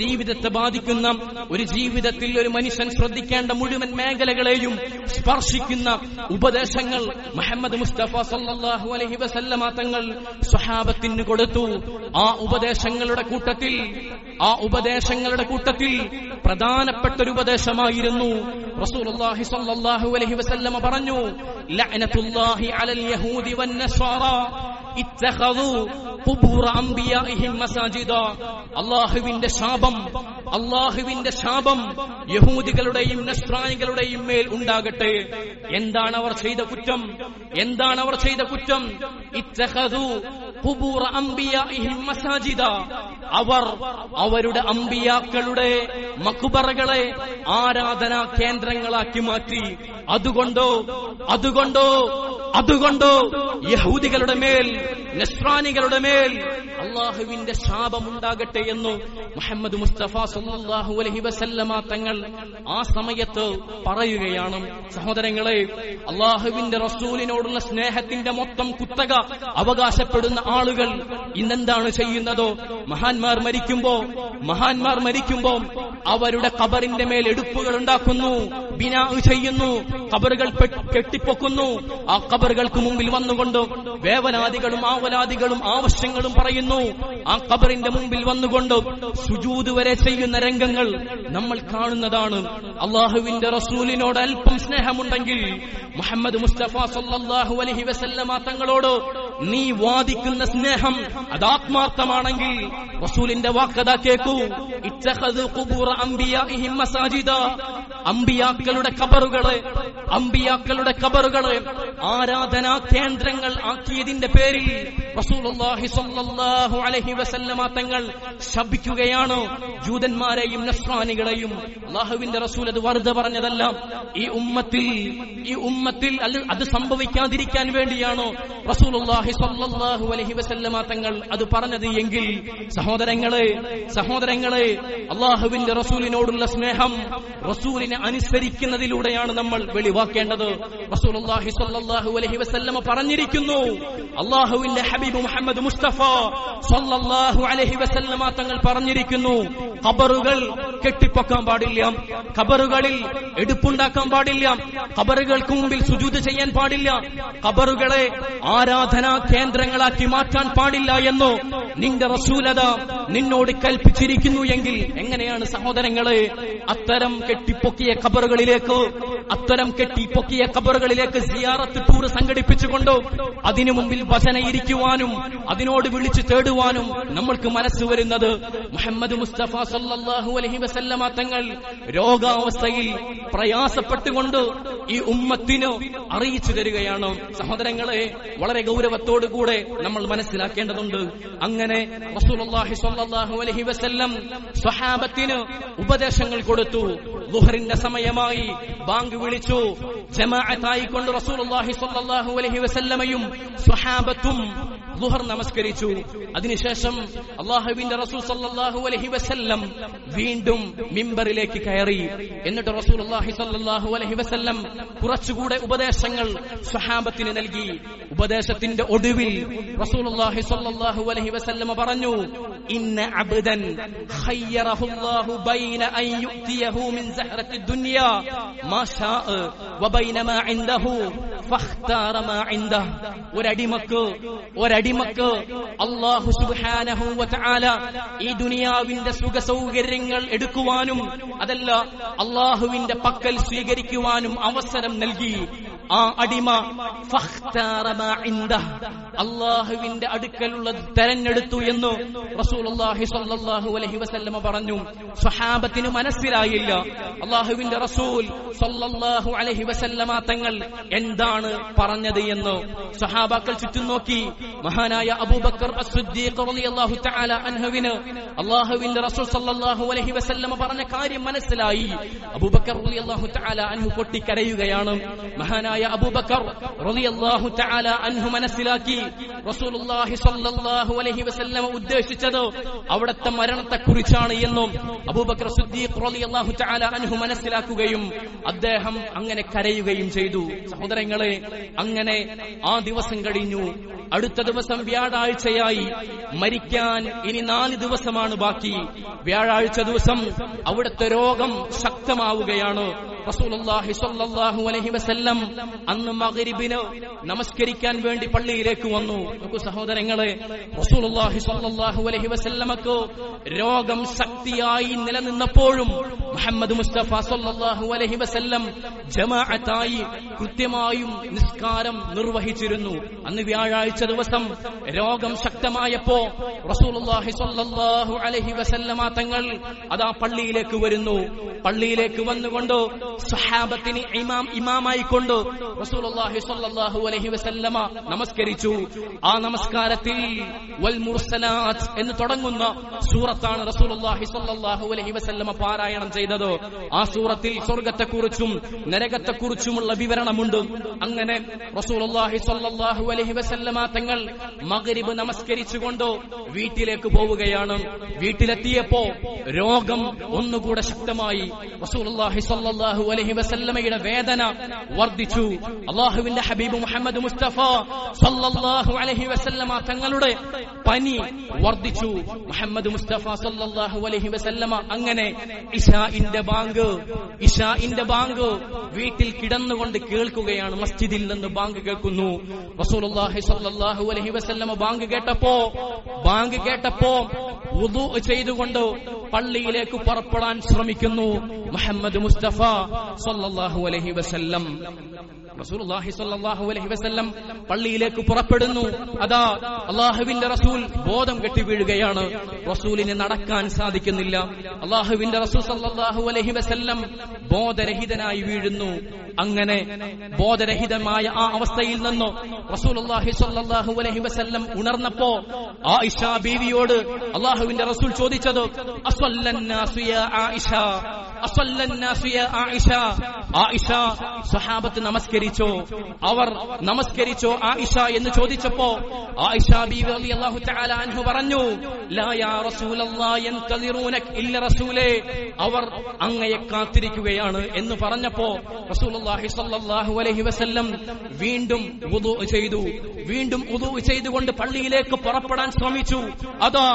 ജീവിതത്തെ ബാധിക്കുന്ന, ഒരു ജീവിതത്തിൽ ഒരു മനുഷ്യൻ ശ്രദ്ധിക്കേണ്ട മുഴുവൻ മേഖലകളെയും സ്പർശിക്കുന്ന ഉപദേശങ്ങൾ മുഹമ്മദ് മുസ്തഫ സല്ലല്ലാഹു അലൈഹി വസല്ലമ തങ്ങൾ സ്വഹാബത്തിന് കൊടുത്തു. ആ ഉപദേശങ്ങളുടെ കൂട്ടത്തിൽ പ്രധാനപ്പെട്ട ഒരു ഉപദേശമായിരുന്നു റസൂലുള്ളാഹി സ്വല്ലല്ലാഹു അലൈഹി വസല്ലമ പറഞ്ഞു, ലഅനത്തുല്ലാഹി അലൽ യഹൂദി വന്നസ്വാറ ഇത്തഖദു ഖുബൂറ അംബിയാഇഹിം മസാജിദ. അല്ലാഹുവിന്റെ ശാപം യഹൂദികളുടെയും നസ്രാനികളുടെയും മേൽ ഉണ്ടാകട്ടെ. എന്താണ് അവർ ചെയ്ത കുറ്റം? ഇത്തഖദു ഖുബൂറ അംബിയാഇഹിം മസാജിദ. അവർ അവരുടെ അംബിയാക്കളുടെ മഖ്ബറകളെ ആരാധനാ കേന്ദ്രങ്ങളാക്കി മാറ്റി. അതുകൊണ്ടോ യഹൂദികളുടെ മേൽ, നസ്രാനികളുടെ മേൽ അല്ലാഹുവിന്റെ ശാപമുണ്ടാകട്ടെ എന്ന് മുഹമ്മദ് മുസ്തഫ സല്ലല്ലാഹു അലൈഹി വസല്ലമ തങ്ങൾ ആ സമയത്ത് പറയുകയാണ്. സഹോദരങ്ങളെ, അല്ലാഹുവിന്റെ റസൂലിനോടുള്ള സ്നേഹത്തിന്റെ മൊത്തം കുത്തക അവകാശപ്പെടുന്ന ആളുകൾ ഇന്നെന്താണ് ചെയ്യുന്നത്? മഹാന്മാർ മരിക്കുമ്പോ അവരുടെ ഖബറിന്റെ മേൽ എടുപ്പുകൾ ഉണ്ടാക്കുന്നു, ബിനാ ചെയ്യുന്നു, ഖബറുകൾ കെട്ടിപ്പൊക്കുന്നു. ആ ഖബറുകൾക്ക് മുമ്പിൽ വന്നുകൊണ്ട് വേവനാദികളും ആവലാദികളും ആവശ്യങ്ങളും പറയുന്നു. ആ ഖബറിന്റെ മുമ്പിൽ വന്നുകൊണ്ട് സുജൂദ് വരെ ചെയ്യുന്ന രംഗങ്ങൾ നമ്മൾ കാണുന്നതാണ്. അല്ലാഹുവിന്റെ റസൂലിനോട് അല്പം സ്നേഹമുണ്ടെങ്കിൽ, മുഹമ്മദ് മുസ്തഫ സല്ലല്ലാഹു അലൈഹി വസല്ലമ തങ്ങളോട് നീ വാദിക്കുന്ന സ്നേഹം അത് ആത്മാർത്ഥമാണെങ്കിൽ റസൂലിന്റെ വാക്കതാ കേൾക്കൂ. ഇത്തഖദു ഖുബൂറ അംബിയാഇഹിം മസാജിദ. അംബിയാക്കളുടെ ഖബറുകളെ ആരാധനാ കേന്ദ്രങ്ങൾ ആക്കിയതിന്റെ പേരിൽ റസൂലുള്ളാഹി സ്വല്ലല്ലാഹു അലൈഹി വസല്ലമ തങ്ങൾ ശപിക്കുകയാണ് ജൂതന്മാരെയും നസ്രാനികളെയും. അല്ലാഹുവിന്റെ റസൂൽ അത് വെറുതെ പറഞ്ഞതല്ല. ഈ ഉമ്മത്തിൽ അത് സംഭവിക്കാതിരിക്കാൻ വേണ്ടിയാണോ റസൂലുള്ളാഹി സ്വല്ലല്ലാഹു അലൈഹി വസല്ലമ തങ്ങൾ അത് പറഞ്ഞത് എങ്കിൽ, സഹോദരങ്ങളെ, അല്ലാഹുവിന്റെ റസൂലിനോടുള്ള സ്നേഹം റസൂലിനെ അനുസരിക്കുന്നതിലൂടെയാണ് നമ്മൾ വെളിവാക്കേണ്ടത്. റസൂലുള്ളാഹി സ്വല്ലല്ലാഹു അലൈഹി വസല്ലമ പറഞ്ഞിരിക്കുന്നു, അല്ലാഹുവിന്റെ ഹബീബ് മുഹമ്മദ് മുസ്തഫ സ്വല്ലല്ലാഹു അലൈഹി വസല്ലമ തങ്ങൾ പറഞ്ഞിരിക്കുന്നു, ഖബറുകൾ കെട്ടിപ്പൊക്കാൻ പാടില്ല, ഖബറുകളിൽ എടുപ്പുണ്ടാക്കാൻ പാടില്ല, ഖബറുകൾക്ക് മുമ്പിൽ സുജൂദ് ചെയ്യാൻ പാടില്ല, ഖബറുകളെ ആരാധനാ കേന്ദ്രങ്ങളാക്കി മാറ്റാൻ പാടില്ല എന്ന് നിന്റെ റസൂലത നിന്നോട് കൽപ്പിച്ചിരിക്കുന്നു എങ്കിൽ എങ്ങനെയാണ് സഹോദരങ്ങളെ അത്തരം കെട്ടിപ്പൊക്കിയ ഖബറുകളിലേക്ക് അത്തരം കെട്ടിപ്പൊക്കിയ ഖബറുകളിലേക്ക് സിയാറത്ത് ടൂർ സംഘടിപ്പിച്ചുകൊണ്ടോ അതിനു മുമ്പിൽ വചനയിരിക്കുവാനും അതിനോട് വിളിച്ചു തേടുവാനും നമ്മൾക്ക് മനസ്സ് വരുന്നത് മുഹമ്മദ് മുസ്തഫ സല്ലല്ലാഹു അലൈഹി വസല്ലമ തങ്ങൾ രോഗാവസ്ഥയിൽ പ്രയാസപ്പെട്ടുകൊണ്ട് ഈ ഉമ്മത്തിന് അറിയിച്ചു തരികയാണ്. സഹോദരങ്ങളെ, വളരെ ഗൗരവത്തോടുകൂടെ നമ്മൾ മനസ്സിലാക്കേണ്ടതുണ്ട്. അങ്ങനെ റസൂലുള്ളാഹി സ്വല്ലല്ലാഹു അലൈഹി വസല്ലം സ്വഹാബത്തിന് ഉപദേശങ്ങൾ കൊടുത്തു. ളുഹറിന്റെ സമയമായി ബാങ്ക് വിളിച്ചു. ജമാഅത്തായിക്കൊണ്ട് റസൂലുള്ളാഹി സ്വല്ലല്ലാഹു അലൈഹി വസല്ലമയും സ്വഹാബത്തും ളുഹർ നമസ്കരിച്ചു. അതിനുശേഷം അല്ലാഹുവിന്റെ റസൂൽ സ്വല്ലല്ലാഹു അലൈഹി വസല്ലം വീണ്ടും മിമ്പറിലേക്ക് കയറി. എന്നിട്ട് റസൂലുള്ളാഹി സ്വല്ലല്ലാഹു അലൈഹി വസല്ലം കുറച്ചുകൂടെ ഉപദേശങ്ങൾ സ്വഹാബത്തിന് നൽകി. ഉപദേശത്തിന്റെ ഒടുവിൽ റസൂലുള്ളാഹി സ്വല്ലല്ലാഹു അലൈഹി വസല്ലം പറഞ്ഞു, ഇന്ന അബ്ദൻ ഖയ്യറഹുല്ലാഹു ബൈന അൻ യുഅതിയഹു മിൻ സഹറത്തി ദുനിയ മാ ശാഅ വബൈന മാ ഇൻദഹു ഫഖ്താറ മാ ഇൻദഹു. ഒരടിമക്ക് അല്ലാഹു സുബ്ഹാനഹു വ തആല ഈ ദുനിയാവിന്റെ സുഖ സൗകര്യങ്ങൾ എടുക്കുവാനും അതല്ല അല്ലാഹുവിന്റെ പക്കൽ സ്വീകരിക്കുവാനും അവസരം നൽകി. ആ അടിമ ഫഖ്താറ മാ ഇൻദഹു, അല്ലാഹുവിന്റെ അടുക്കലുള്ളത് തെരഞ്ഞെടുത്തു എന്ന് റസൂലുള്ളാഹി സ്വല്ലല്ലാഹു അലൈഹി വസല്ലമ പറഞ്ഞു. സ്വഹാബത്തിന് മനസ്സിലായില്ല അല്ലാഹുവിന്റെ റസൂൽ സ്വല്ലല്ലാഹു അലൈഹി വസല്ലമ തങ്ങൾ എന്താണ് പറഞ്ഞത് എന്ന്. സ്വഹാബാക്കൾ ചുറ്റും നോക്കി. മഹാനായ അബൂബക്കർ അസ്സിദ്ദീഖ് റളിയല്ലാഹു തആല അൻഹുവിന് അല്ലാഹുവിന്റെ റസൂൽ സ്വല്ലല്ലാഹു അലൈഹി വസല്ലമ പറഞ്ഞ കാര്യം മനസ്സിലായി. അബൂബക്കർ റളിയല്ലാഹു തആല അൻഹു പൊട്ടിക്കരയുകയാണ്. മഹാനായ അബൂബക്കർ റളിയല്ലാഹു തആല അൻഹു മനസ്സിലാക്കി റസൂലുള്ളാഹി സ്വല്ലല്ലാഹു അലൈഹി വസല്ലമ ഉദ്ദേശിച്ചത് അവിടുത്തെ മരണത്തെക്കുറിച്ചാണ് എന്നും അബൂബക്കർ സിദ്ദീഖ് റളിയല്ലാഹു തആല അൻഹു മനസ്സിലാക്കുകയും അദ്ദേഹം അങ്ങനെ കരയുകയും ചെയ്തു. സഹോദരങ്ങളെ, അങ്ങനെ ആ ദിവസം കഴിഞ്ഞു. അടുത്ത ദിവസം വ്യാഴാഴ്ചയായി. മരിക്കാൻ ഇനി 4 ദിവസമാണ് ബാക്കി. വ്യാഴാഴ്ച ദിവസം അവിടുത്തെ രോഗം ശക്തമാവുകയാണ്. റസൂലുള്ളാഹി സ്വല്ലല്ലാഹു അലൈഹി വസല്ലം അന്ന് മഗ്രിബിന് നമസ്കരിക്കാൻ വേണ്ടി പള്ളിയിലേക്ക് വന്നു. നോക്കൂ സഹോദരങ്ങളെ, റസൂലുള്ളാഹി സ്വല്ലല്ലാഹു അലൈഹി വസല്ലമക്ക് രോഗം ശക്തിയായി നിലനിന്നപ്പോഴും മുഹമ്മദ് മുസ്തഫ സ്വല്ലല്ലാഹു അലൈഹി വസല്ലം ജമാഅത്തായി കൃത്യമായും നിസ്കാരം നിർവഹിച്ചിരുന്നു. അന്ന് വ്യാഴാഴ്ച ദിവസം രോഗം ശക്തമായപ്പോ റസൂലുള്ളാഹി സ്വല്ലല്ലാഹു അലൈഹി വസല്ലമ തങ്ങൾ അതാ പള്ളിയിലേക്ക് വരുന്നു. പള്ളിയിലേക്ക് വന്നുകൊണ്ട് സ്വഹാബത്തിന് ഇമാമായി കൊണ്ട് റസൂലുള്ളാഹി സ്വല്ലല്ലാഹു അലൈഹി വസല്ലമ നമസ്കരിച്ചു. ആ നമസ്കാരത്തിൽ വൽ മുർസലാത്ത് എന്ന് തുടങ്ങുന്ന സൂറത്താണ് റസൂലുള്ളാഹി സ്വല്ലല്ലാഹു അലൈഹി വസല്ലമ പാരായണം ചെയ്തത്. ആ സൂറത്തിൽ സ്വർഗ്ഗത്തെക്കുറിച്ചും നരകത്തെക്കുറിച്ചുമുള്ള വിവരണമുണ്ട്. അങ്ങനെ റസൂലുള്ളാഹി സ്വല്ലല്ലാഹു അലൈഹി വസല്ലമ തങ്ങൾ മഗ്രിബ് നമസ്കരിച്ചുകൊണ്ട് വീട്ടിലേക്ക് പോവുകയാണ്. വീട്ടിലെത്തിയപ്പോ രോഗം ഒന്നുകൂടെ ശക്തമായി. റസൂലുള്ളാഹി സ്വല്ലല്ലാഹു അലൈഹി വസല്ലമയുടെ വേദന വർദ്ധിച്ചു. അല്ലാഹുവിന്റെ ഹബീബ് മുഹമ്മദ് മുസ്തഫ സല്ലല്ലാഹു അലൈഹി വസല്ലമ തങ്ങളുടെ പനി വർദ്ധിച്ചു. മുഹമ്മദ് മുസ്തഫ സല്ലല്ലാഹു അലൈഹി വസല്ലമ അങ്ങനെ ഇശാഇന്റെ ബാങ്ക് വീട്ടിൽ കിടന്നുകൊണ്ട് കേൾക്കുകയാണ്. മസ്ജിദിൽ നിന്ന് ബാങ്ക് കേൾക്കുന്നു. റസൂലുള്ളാഹി സ്വല്ലല്ലാഹു അലൈഹി വസല്ലമ ബാങ്ക് കേട്ടപ്പോ വുദൂ ചെയ്തുകൊണ്ട് പള്ളിയിലേക്ക് പുറപ്പെടാൻ ശ്രമിക്കുന്നു മുഹമ്മദ് മുസ്തഫ സല്ലല്ലാഹു അലൈഹി വസല്ലം. റസൂലുള്ളാഹി സ്വല്ലല്ലാഹു അലൈഹി വസല്ലം പള്ളിയിലേക്ക് പുറപ്പെടുന്നു. അതാ അല്ലാഹുവിന്റെ റസൂൽ ബോധം കെട്ടി വീഴുകയാണ്. റസൂലിന് നടക്കാൻ സാധിക്കുന്നില്ല. അല്ലാഹുവിന്റെ റസൂൽ സ്വല്ലല്ലാഹു അലൈഹി വസല്ലം ബോധരഹിതനായി വീഴുന്നു. അങ്ങനെ ബോധരഹിതമായ ആ അവസ്ഥയിൽ നിന്ന് റസൂലുള്ളാഹി സ്വല്ലല്ലാഹു അലൈഹി വസല്ലം ഉണർന്നപ്പോ ആയിഷ ബീവിയോട് അല്ലാഹുവിന്റെ റസൂൽ ചോദിച്ചത്, അസ്വല്ലന്നാസു യാ ആയിഷ, അസ്വല്ലന്നാസു യാ ആയിഷ. ആയിഷ സ്വഹാബത്ത് അവർ നമസ്കരിച്ചോ ആയിഷ എന്ന് ചോദിച്ചപ്പോ ആയിഷ ബീവി റളിയല്ലാഹു തആല അൻഹു പറഞ്ഞു, ലാ യാ റസൂലല്ലാഹ് യൻതദിറൂനക ഇല്ല റസൂലേ, അവർ അങ്ങയെ കാത്തിരിക്കുകയാണ് എന്ന് പറഞ്ഞപ്പോ റസൂലുള്ളാഹി സ്വല്ലല്ലാഹു അലൈഹി വസല്ലം വീണ്ടും വുദൂ ചെയ്തുകൊണ്ട് പള്ളിയിലേക്ക് പുറപ്പെടാൻ ശ്രമിച്ചു. അതാ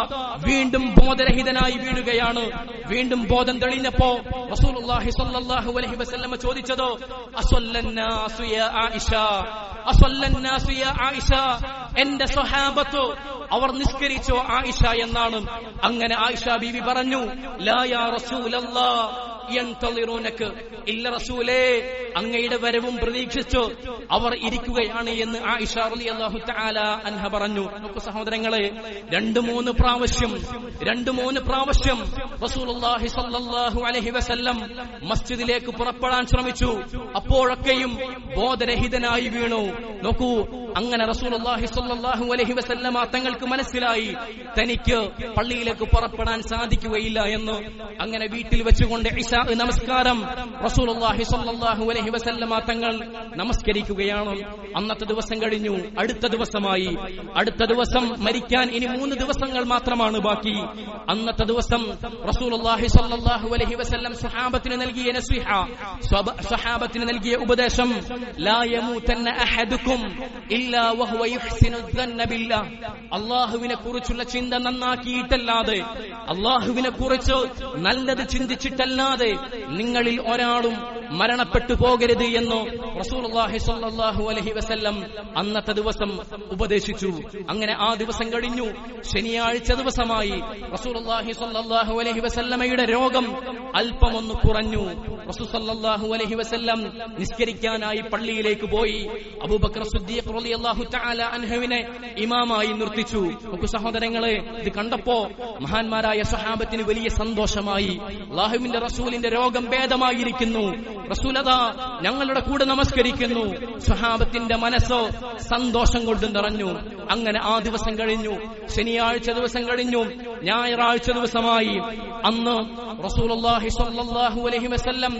വീണ്ടും ബോധരഹിതനായി വീഴുകയാണ്. വീണ്ടും ബോധം തെളിഞ്ഞപ്പോ റസൂലുള്ളാഹി സ്വല്ലല്ലാഹു അലൈഹി വസല്ലം ചോദിച്ചതോ, അസ്വല്ലന്നാസു യാ ആയിഷ, അസ്വല്ലന്നാസു യാ ആയിഷ, എന്റെ സ്വഹാബത്ത് അവർ നിസ്കരിച്ചോ ആയിഷ എന്നാണ്. അങ്ങനെ ആയിഷ ബീവി പറഞ്ഞു, ലാ യാ റസൂലല്ലാഹ് യന്തളിറൂനക, ഇല്ല റസൂലേ, അങ്ങയുടെ വരവും പ്രതീക്ഷിച്ചു അവർ ഇരിക്കുകയാണ് എന്ന് ആയിഷ റളിയല്ലാഹു തആല അൻഹ പറഞ്ഞു. നോക്കൂ സഹോദരങ്ങളെ, 2-3 പ്രാവശ്യം റസൂലുള്ളാഹി സ്വല്ലല്ലാഹു അലൈഹി വസല്ലം മസ്ജിദിലേക്ക് പുറപ്പെടാൻ ശ്രമിച്ചു. അപ്പോഴൊക്കെയും ബോധരഹിതനായി വീണു. നോക്കൂ, അങ്ങനെ റസൂലുള്ളാഹി സ്വല്ലല്ലാഹു അലൈഹി വസല്ലമ തങ്ങൾക്ക് മനസ്സിലായി തനിക്ക് പള്ളിയിലേക്ക് പുറപ്പെടാൻ സാധിക്കുകയില്ല എന്ന്. അങ്ങനെ വീട്ടിൽ വെച്ചുകൊണ്ട് ഇശാ നമസ്കാരം റസൂലുള്ളാഹി സ്വല്ലല്ലാഹു അലൈഹി വസല്ലമ തങ്ങൾ നമസ്കരിക്കുകയാണ്. അന്നത്തെ ദിവസം കഴിഞ്ഞു, അടുത്ത ദിവസമായി. അടുത്ത ദിവസം മരിക്കാൻ ഇനി 3 ദിവസങ്ങൾ മാത്രമാണ് ബാക്കി. അന്നത്തെ ദിവസം റസൂലുള്ളാഹി സ്വല്ലല്ലാഹു അലൈഹി വസല്ലം സ്വഹാബത്തിന് നൽകിയ നസീഹ, സ്വഹാബത്തിന് നൽകിയ ഉപദേശം, ലാ യമൂതന്ന അഹദുക്കും ഇല്ലാ വഹുവ യുഹ്സിനു ദന്ന ബില്ലാഹ്. അല്ലാഹുവിനെ കുറിച്ചുള്ള ചിന്ത നന്നാക്കിയിട്ടല്ലാതെ, അല്ലാഹുവിനെ കുറിച്ച് നല്ലത് ചിന്തിച്ചിട്ടല്ലാതെ നിങ്ങളിൽ ഒരാളും മരണപ്പെട്ടു പോകരുത് എന്ന് റസൂലുള്ളാഹി സ്വല്ലല്ലാഹു അലൈഹി വസല്ലം അന്നത്തെ ദിവസം ഉപദേശിച്ചു. അങ്ങനെ ആ ദിവസം കഴിഞ്ഞു, ശനിയാഴ്ച ദിവസമായി. റസൂലുള്ളാഹി സ്വല്ലല്ലാഹു അലൈഹി വസല്ലമയുടെ രോഗം അല്പമൊന്ന് കുറഞ്ഞു. റസൂൽ സ്വല്ലല്ലാഹു അലൈഹി വസല്ലം നിസ്കരിക്കാനായി പള്ളിയിലേക്ക് പോയി. അബൂബക്കർ സിദ്ദീഖ് റളിയല്ലാഹു തആല അൻഹുവിനെ ഇമാമായി നിർത്തിച്ചു. നമുക്ക് സഹോദരങ്ങളെ, ഇത് കണ്ടപ്പോ മഹാന്മാരായ സ്വഹാബത്തിന് വലിയ സന്തോഷമായി. അല്ലാഹുവിന്റെ റസൂലിന്റെ രോഗം ഭേദമായിരിക്കുന്നു, റസൂലതാ ഞങ്ങളുടെ കൂടെ നമസ്കരിക്കുന്നു. സ്വഹാബത്തിന്റെ മനസ്സ് സന്തോഷം കൊണ്ട് നിറഞ്ഞു. അങ്ങനെ ആ ദിവസം കഴിഞ്ഞു, ശനിയാഴ്ച ദിവസം കഴിഞ്ഞു, ഞായറാഴ്ച ദിവസമായി. അന്ന് റസൂലുള്ളാഹി സ്വല്ലല്ലാഹു അലൈഹി വസല്ലം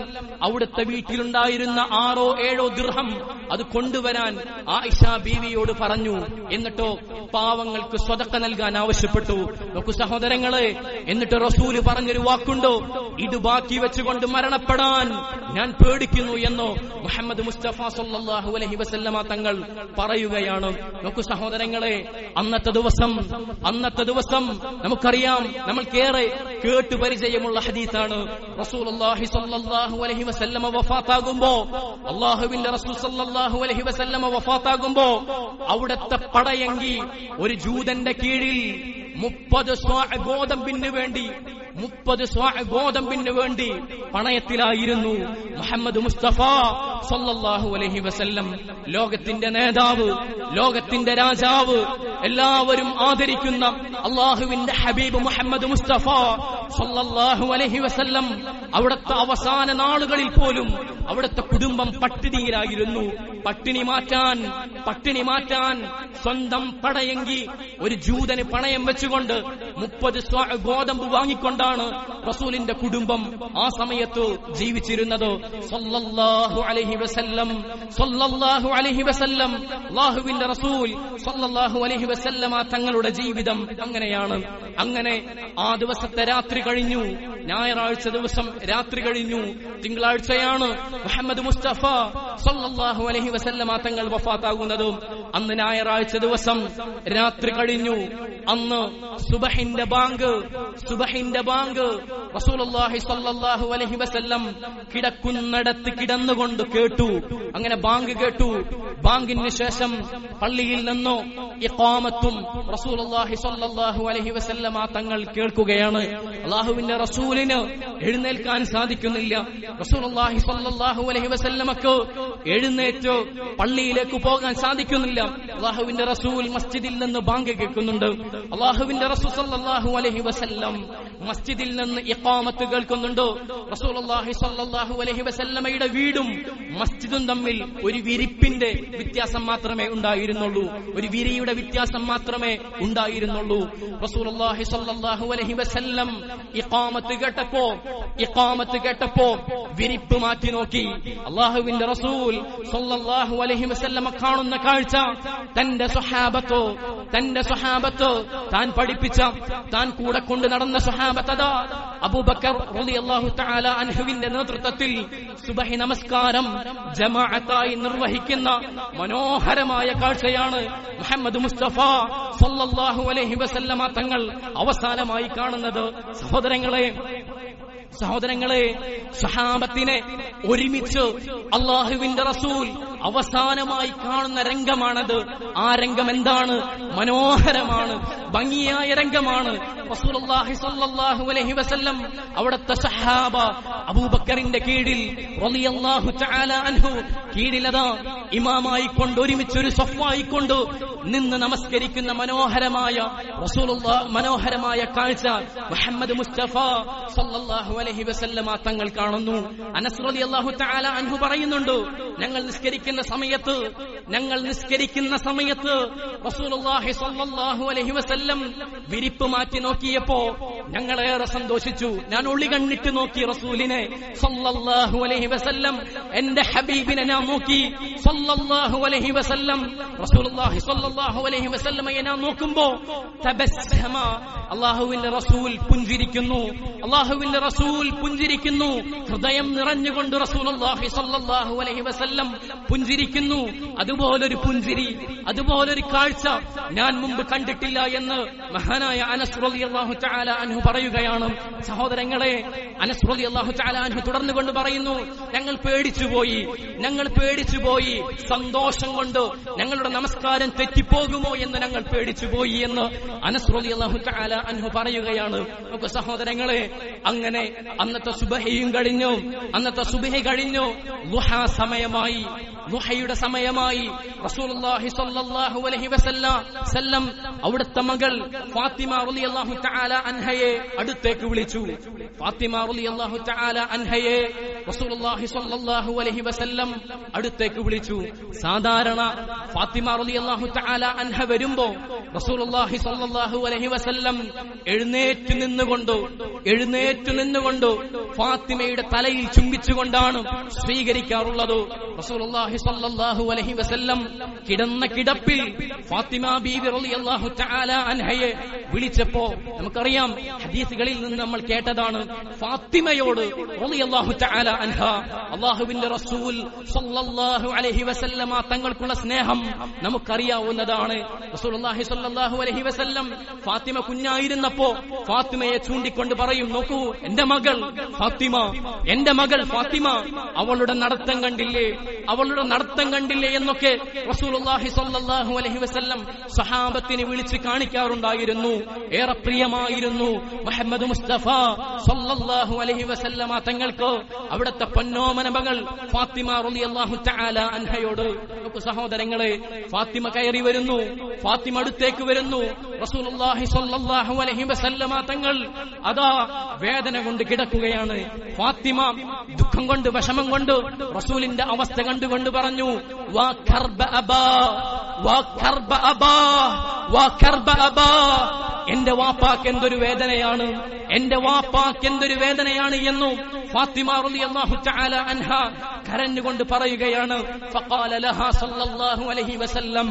അവിടുത്തെ വീട്ടിലുണ്ടായിരുന്ന 6-7 ദിർഹം അത് കൊണ്ടുവരാൻ ആയിഷ ബീവിയോട് പറഞ്ഞു. എന്നിട്ടോ പാവങ്ങൾക്ക് സ്വതക്ക നൽകാൻ ആവശ്യപ്പെട്ടു. നോക്കൂ സഹോദരങ്ങളെ, എന്നിട്ട് റസൂല് പറഞ്ഞൊരു വാക്കുണ്ടോ, ഇത് ബാക്കി വെച്ചുകൊണ്ട് മരണപ്പെടാൻ ഞാൻ പേടിക്കുന്നു എന്ന് മുഹമ്മദ് മുസ്തഫ സല്ലല്ലാഹു അലൈഹി വസല്ലമ തങ്ങൾ പറയുകയാണ്. നോക്കൂ സഹോദരങ്ങളെ, അന്നത്തെ ദിവസം നമുക്കറിയാം, നമ്മൾക്കേറെ കേട്ടു പരിചയമുള്ള ഹദീസാണ്. റസൂലുള്ളാഹി സ്വല്ലല്ലാഹു അലൈഹി വസല്ലമ വഫാത്താകുമ്പോ, അല്ലാഹുവിന്റെ റസൂൽ സ്വല്ലല്ലാഹു അലൈഹി വസല്ലമ വഫാത്താകുമ്പോ അവിടുത്തെ പടയങ്കി ഒരു ജൂതന്റെ കീഴിൽ 30 സ്വാഅ് ഗോതമ്പിന് വേണ്ടി പണയത്തിലായിരുന്നു. മുഹമ്മദ് മുസ്തഫ സല്ലല്ലാഹു അലൈഹി വസല്ലം, ലോകത്തിന്റെ നേതാവ്, ലോകത്തിന്റെ രാജാവ്, എല്ലാവരും ആദരിക്കുന്ന അല്ലാഹുവിന്റെ ഹബീബ് മുഹമ്മദ് മുസ്തഫ സല്ലല്ലാഹു അലൈഹി വസല്ലം അവിടുത്തെ അവസാന നാളുകളിൽ പോലും അവിടുത്തെ കുടുംബം പട്ടിണിയിലായിരുന്നു. പട്ടിണി മാറ്റാൻ സ്വന്തം പടയങ്കി ഒരു ജൂതന് പണയം വെച്ചുകൊണ്ട് 30 സ്വാഅ് ഗോതമ്പ് വാങ്ങിക്കൊണ്ടാണ് റസൂലിന്റെ കുടുംബം ആ സമയത്ത് ജീവിച്ചിരുന്നത്. സല്ലല്ലാഹു അലൈഹി വസല്ലം അല്ലാഹുവിന്റെ റസൂൽ സല്ലല്ലാഹു അലൈഹി വസല്ലമ തങ്ങളുടെ ജീവിതം അങ്ങനെയാണ്. അങ്ങനെ ആ ദിവസത്തെ രാത്രി കഴിഞ്ഞു, ഞായറാഴ്ച ദിവസം രാത്രി കഴിഞ്ഞു, തിങ്കളാഴ്ചയാണ് മുഹമ്മദ് മുസ്തഫ സല്ലല്ലാഹു അലൈഹി വസല്ലമ തങ്ങൾ വഫാത്താകുന്നത്. അന്ന് ഞായറാഴ്ച ദിവസം രാത്രി കഴിഞ്ഞു. അന്ന് സുബഹിന്റെ ബാങ്ക് റസൂലുള്ളാഹി സ്വല്ലല്ലാഹു അലൈഹി വസല്ലം കിടക്കുന്നിടത്ത് കിടന്നുകൊണ്ട് കേട്ടു. അങ്ങനെ ബാങ്ക് കേട്ടു. ബാങ്കിന് ശേഷം പള്ളിയിൽ നിന്നോ ഇഖാമത്തും റസൂലുള്ളാഹി സ്വല്ലല്ലാഹു അലൈഹി വസല്ലമ തങ്ങൾ കേൾക്കുകയാണ്. അല്ലാഹുവിന്റെ റസൂലിന് എഴുന്നേൽക്കാൻ സാധിക്കുന്നില്ല. റസൂലുള്ളാഹി സ്വല്ലല്ലാഹു അലൈഹി വസല്ലമക്ക് എഴുന്നേറ്റ് പള്ളിയിലേക്ക് പോകാൻ സാധിക്കുന്നില്ല. അല്ലാഹുവിന്റെ റസൂൽ മസ്ജിദിൽ നിന്ന് ബാങ്ക് കേൾക്കുന്നുണ്ട്. അല്ലാഹുവിന്റെ റസൂൽ സ്വല്ലല്ലാഹു അലൈഹി വസല്ലം മസ്ജിദിൽ നിന്ന് ഇഖാമത്ത് കേൾക്കുന്നുണ്ട്. റസൂലുള്ളാഹി സ്വല്ലല്ലാഹു അലൈഹി വസല്ലമയുടെ വീടും മസ്ജിദും തമ്മിൽ ഒരു വിരിപ്പിന്റെ വ്യത്യാസം മാത്രമേ ഉണ്ടായിരുന്നുള്ളൂ. ഒരു വിരിയുടെ വ്യത്യാസം മാത്രമേ ഉണ്ടായിരുന്നുള്ളൂ. റസൂലുള്ളാഹി സ്വല്ലല്ലാഹു അലൈഹി വസല്ലം ഇഖാമത്ത് കേട്ടപ്പോ വിരിപ്പ് മാറ്റി നോക്കി. അല്ലാഹുവിന്റെ റസൂൽ സ്വല്ലല്ലാഹു അലൈഹി വസല്ലമ കാണുന്ന കാഴ്ച, തന്റെ സ്വഹാബത്ത് താൻ പഠിപ്പിച്ച, താൻ കൂടെ കൊണ്ട് നടന്ന സ്വഹാബത്ത് അബൂബക്കർ റളിയല്ലാഹു തആല അൻഹുവിന്റെ നേതൃത്വത്തിൽ സുബഹി നമസ്കാരം ജമാഅത്തായി നിർവഹിക്കുന്ന മനോഹരമായ കാഴ്ചയാണ് മുഹമ്മദ് മുസ്തഫ സല്ലല്ലാഹു അലൈഹി വസല്ലമ തങ്ങൾ അവസാനമായി കാണുന്നത്. സഹോദരങ്ങളെ, സഹാബത്തിനെ ഒരുമിച്ച് അല്ലാഹുവിന്റെ റസൂൽ അവസാനമായി കാണുന്ന രംഗമാണത്. ആ രംഗം എന്താണ്? മനോഹരമാണ്, ഭംഗിയായ രംഗമാണ്. റസൂലുള്ളാഹി സ്വല്ലല്ലാഹു അലൈഹി വസല്ലം അവിടുത്തെ സഹാബ അബൂബക്കറിന്റെ കീഴിൽ റളിയല്ലാഹു തആല അൻഹു കീഴിലതാ ഇമാമായിക്കൊണ്ട് ഒരുമിച്ചൊരു സഫായിക്കൊണ്ട് നിന്ന് നമസ്കരിക്കുന്ന മനോഹരമായ കാഴ്ച മുഹമ്മദ് മുസ്തഫ സല്ലല്ലാഹു അലൈഹി വസല്ലമ തങ്ങൾ കാണുന്നു. അനസ് റളിയല്ലാഹു തആല അൻഹു പറയുന്നുണ്ട്, ഞങ്ങൾ നിസ്കരിക്കുന്ന സമയത്ത് റസൂലുള്ളാഹി സ്വല്ലല്ലാഹു അലൈഹി വസല്ലം വിരിപ്പ് മാറ്റി നോക്കിയപ്പോ ഞങ്ങളേറെ സന്തോഷിച്ചു. ഞാൻ ഒളി കണ്ണിട്ട് നോക്കി റസൂലിനെ സ്വല്ലല്ലാഹു അലൈഹി വസല്ലം, എന്റെ ഹബീബിനെ ഞാൻ നോക്കി സ്വല്ലല്ലാഹു അലൈഹി വസല്ലം. റസൂലുള്ളാഹി സ്വല്ലല്ലാഹു അലൈഹി വസല്ലമയെ ഞാൻ നോക്കുമ്പോ തബസ്സമ, അല്ലാഹുവിന്റെ റസൂൽ പുഞ്ചിരിക്കുന്നു. ഹൃദയം നിറഞ്ഞുകൊണ്ട് റസൂലുള്ളാഹി സ്വല്ലല്ലാഹു അലൈഹി വസല്ലം പുഞ്ചിരിക്കുന്നു. അതുപോലൊരു പുഞ്ചിരി, അതുപോലൊരു കാഴ്ച ഞാൻ മുമ്പ് കണ്ടിട്ടില്ല എന്ന് മഹാനായ അനസ് റളിയല്ലാഹു തആല അൻഹു പറയുകയാണ്. സഹോദരങ്ങളെ, അനസ് റളിയല്ലാഹു തആല അൻഹു തുടർന്നുകൊണ്ട് പറയുന്നു, ഞങ്ങൾ പേടിച്ചുപോയി സന്തോഷം കൊണ്ട് ഞങ്ങളുടെ നമസ്കാരം തെറ്റിപ്പോകുമോ എന്ന് ഞങ്ങൾ പേടിച്ചുപോയി എന്ന് അനസ് റളിയല്ലാഹു തആല അൻഹു പറയുകയാണ്. നമുക്ക് സഹോദരങ്ങളെ, അങ്ങനെ അന്നത്തെ സുബ്ഹി കഴിഞ്ഞു, ളുഹയുടെ സമയമായി. റസൂലുള്ളാഹി സ്വല്ലല്ലാഹു അലൈഹി വസല്ലം അവിടുത്തെ മകൾ ഫാത്തിമ റളിയല്ലാഹു തആല അൻഹയെ അടുത്തേക്ക് വിളിച്ചു. ഫാത്തിമ റളിയല്ലാഹു തആല അൻഹയെ റസൂലുള്ളാഹി സ്വല്ലല്ലാഹു അലൈഹി വസല്ലം അടുത്തേക്ക് വിളിച്ചു. സാധാരണ ഫാത്തിമ റളിയല്ലാഹു തആല അൻഹ വരുമ്പോ റസൂലുള്ളാഹി സ്വല്ലല്ലാഹു അലൈഹി വസല്ലം എഴുന്നേറ്റ് നിന്നുകൊണ്ട് ഫാത്തിമയുടെ തലയിൽ ചുംബിച്ചുകൊണ്ടാണ് സ്വീകരിക്കാറുള്ളത്. റസൂലുള്ളാഹി സ്വല്ലല്ലാഹു അലൈഹി വസല്ലം കിടന്ന കിടപ്പിൽ ഫാത്തിമ ബീവി റളിയല്ലാഹു തആല അൻഹയെ വിളിച്ചപ്പോ നമുക്കറിയാം, ഹദീസുകളിൽ നിന്ന് നമ്മൾ കേട്ടതാണ്, ഫാത്തിമയോട് റളിയല്ലാഹു തആല അൻഹ അല്ലാഹുവിന്റെ റസൂൽ സ്വല്ലല്ലാഹു അലൈഹി വസല്ലമ തങ്ങൾക്കുള്ള സ്നേഹം നമുക്കറിയാവുന്നതാണ്. റസൂലുള്ളാഹി സ്വല്ലല്ലാഹു അലൈഹി വസല്ലം ഫാത്തിമ കുഞ്ഞായിരുന്നപ്പോ ഫാത്തിമയെ ചൂണ്ടിക്കൊണ്ട് പറയും, നോക്കൂ എന്റെ മകൾ ഫാത്തിമ, അവളുടെ നടത്തം കണ്ടില്ലേ എന്നൊക്കെ റസൂലുള്ളാഹി സ്വല്ലല്ലാഹു അലൈഹി വസല്ലം സഹാബത്തിനെ വിളിച്ച് കാണിക്കാറുണ്ടായിരുന്നു. ഏറെ പ്രിയമായിരുന്നു മുഹമ്മദ് മുസ്തഫ സ്വല്ലല്ലാഹു അലൈഹി വസല്ലമ തങ്ങൾക്ക് അവിടുത്തെ പൊന്നോമന മകൾ ഫാത്തിമ റളിയല്ലാഹു തആല അൻഹയോട്. സഹോദരങ്ങളെ, ഫാത്തിമ കയറി വരുന്നു, ഫാത്തിമ അടുത്തേക്ക് വരുന്നു. റസൂലുള്ളാഹി സ്വല്ലല്ലാഹു അലൈഹി വസല്ലമ തങ്ങൾ അതാ വേദന കൊണ്ട് കിടക്കുകയാണ്. ഫാത്തിമ ദുഃഖം കൊണ്ട്, വിഷമം കൊണ്ട് റസൂലിന്റെ അവസ്ഥ കണ്ടുകൊണ്ട് പറഞ്ഞു, വാ കർബ അബാ, എന്റെ വാപ്പാക്ക് എന്തൊരു വേദനയാണ് എന്നു ഫാത്തിമ റളിയല്ലാഹു തആല അൻഹ കരഞ്ഞുകൊണ്ട് പറയുകയാണ്. ഫഖാല ലഹാ സല്ലല്ലാഹു അലൈഹി വസല്ലം,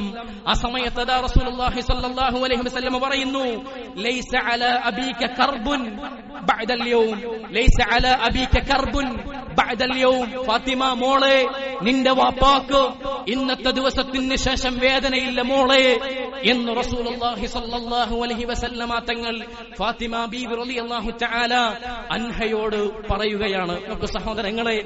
ആ സമയത്ത് റസൂലുള്ളാഹി സല്ലല്ലാഹു അലൈഹി വസല്ലം പറയുന്നു, ലൈസ അലാ അബീക കർബുൻ ബഅദൽ യൗം, ലൈസ അലാ അബീക കർബുൻ ബഅദൽ യൗം. ഫാത്തിമ മോളെ, നിന്റെ വാപ്പാക്ക് ഇന്നത്തെ ദിവസത്തിന് ശേഷം വേദനയില്ല മോളെ എന്ന് റസൂലുള്ളാഹി സ്വല്ലല്ലാഹു അലൈഹി വസല്ലമ തങ്ങൾ ഫാത്തിമ ബീവി റളിയല്ലാഹു തആല അൻഹയോട് പറയുകയാണ്. നമുക്ക് സഹോദരങ്ങളെ,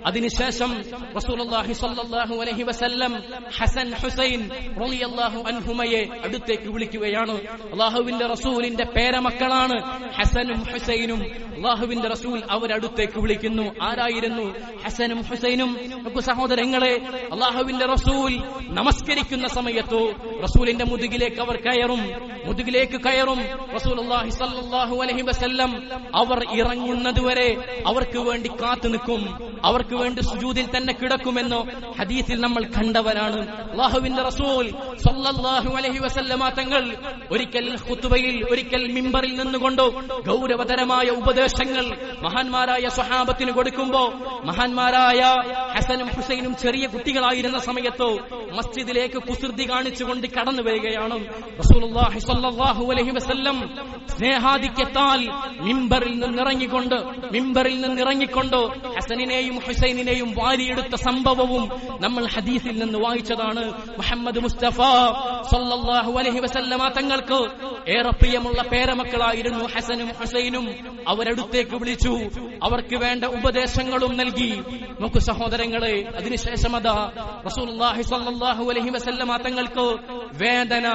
അതിനുശേഷം റസൂലുള്ളാഹി സ്വല്ലല്ലാഹു അലൈഹി വസല്ലം ഹസൻ ഹുസൈൻ റളിയല്ലാഹു അൻഹുമയെ അടുത്തേക്ക് വിളിക്കുകയാണ്. അല്ലാഹുവിന്റെ റസൂലിന്റെ പേരമക്കളാണ് ഹസനും ഹുസൈനും. അല്ലാഹുവിന്റെ റസൂൽ അവരടുത്തേക്ക് വിളിക്കുന്നു. ആരായിരുന്നു ഹസനും ഹുസൈനും? നമുക്ക് സഹോദരങ്ങളെ, അല്ലാഹുവിന്റെ റസൂൽ നമസ്കരിക്കുന്ന സമയത്ത് റസൂലിന്റെ മുതുകിലേക്ക് കയറും. റസൂലുള്ളാഹി സ്വല്ലല്ലാഹു അലൈഹി വസല്ലം അവർ ഇറങ്ങുന്നതുവരെ അവർക്ക് വേണ്ടി കാത്തു നിൽക്കും, അവർക്ക് വേണ്ടി സുജൂദിൽ തന്നെ കിടക്കുമെന്ന് ഹദീസിൽ നമ്മൾ കണ്ടവരാണ്. അല്ലാഹുവിന്റെ റസൂൽ സ്വല്ലല്ലാഹു അലൈഹി വസല്ലമ തങ്ങൾ ഒരിക്കൽ മിമ്പറിൽ നിന്നുകൊണ്ട് ഗൗരവതരമായ ഉപദേശങ്ങൾ മഹാന്മാരായ സ്വഹാബത്തിന് കൊടുക്കുമ്പോ, മഹാന്മാരായ ഹസനും ഹുസൈനും ചെറിയ കുട്ടികളായിരുന്ന സമയത്ത് മസ്ജിദിലേക്ക് കുസൃതി കാണിച്ചുകൊണ്ട് കടന്നു വരികയാണ്. റസൂലുള്ളാഹി സ്വല്ലല്ലാഹു അലൈഹി വസല്ലം സ്നേഹാധിക്യത്താൽ മിമ്പറിൽ നിന്നിറങ്ങിക്കൊണ്ട് ഹസനിനെയും ഹുസൈനിനെയും വാരിയെടുത്ത സംഭവവും നമ്മൾ ഹദീസിൽ നിന്ന് വായിച്ചതാണ്. മുഹമ്മദ് മുസ്തഫ സ്വല്ലല്ലാഹു അലൈഹി വസല്ലമ തങ്ങൾക്ക് ഏറെ പ്രിയമുള്ള പേരമക്കളായിരുന്നു ഹസനും ഹുസൈനും. അവരുടെ അവരടുത്തേക്ക് വിളിച്ചു, അവർക്ക് വേണ്ട ഉപദേശങ്ങളും നൽകി. നോക്കൂ സഹോദരങ്ങളെ, അതിനുശേഷം അതാ റസൂലുള്ളാഹി സ്വല്ലല്ലാഹു അലൈഹി വസല്ലമ തങ്ങൾക്ക് വേദന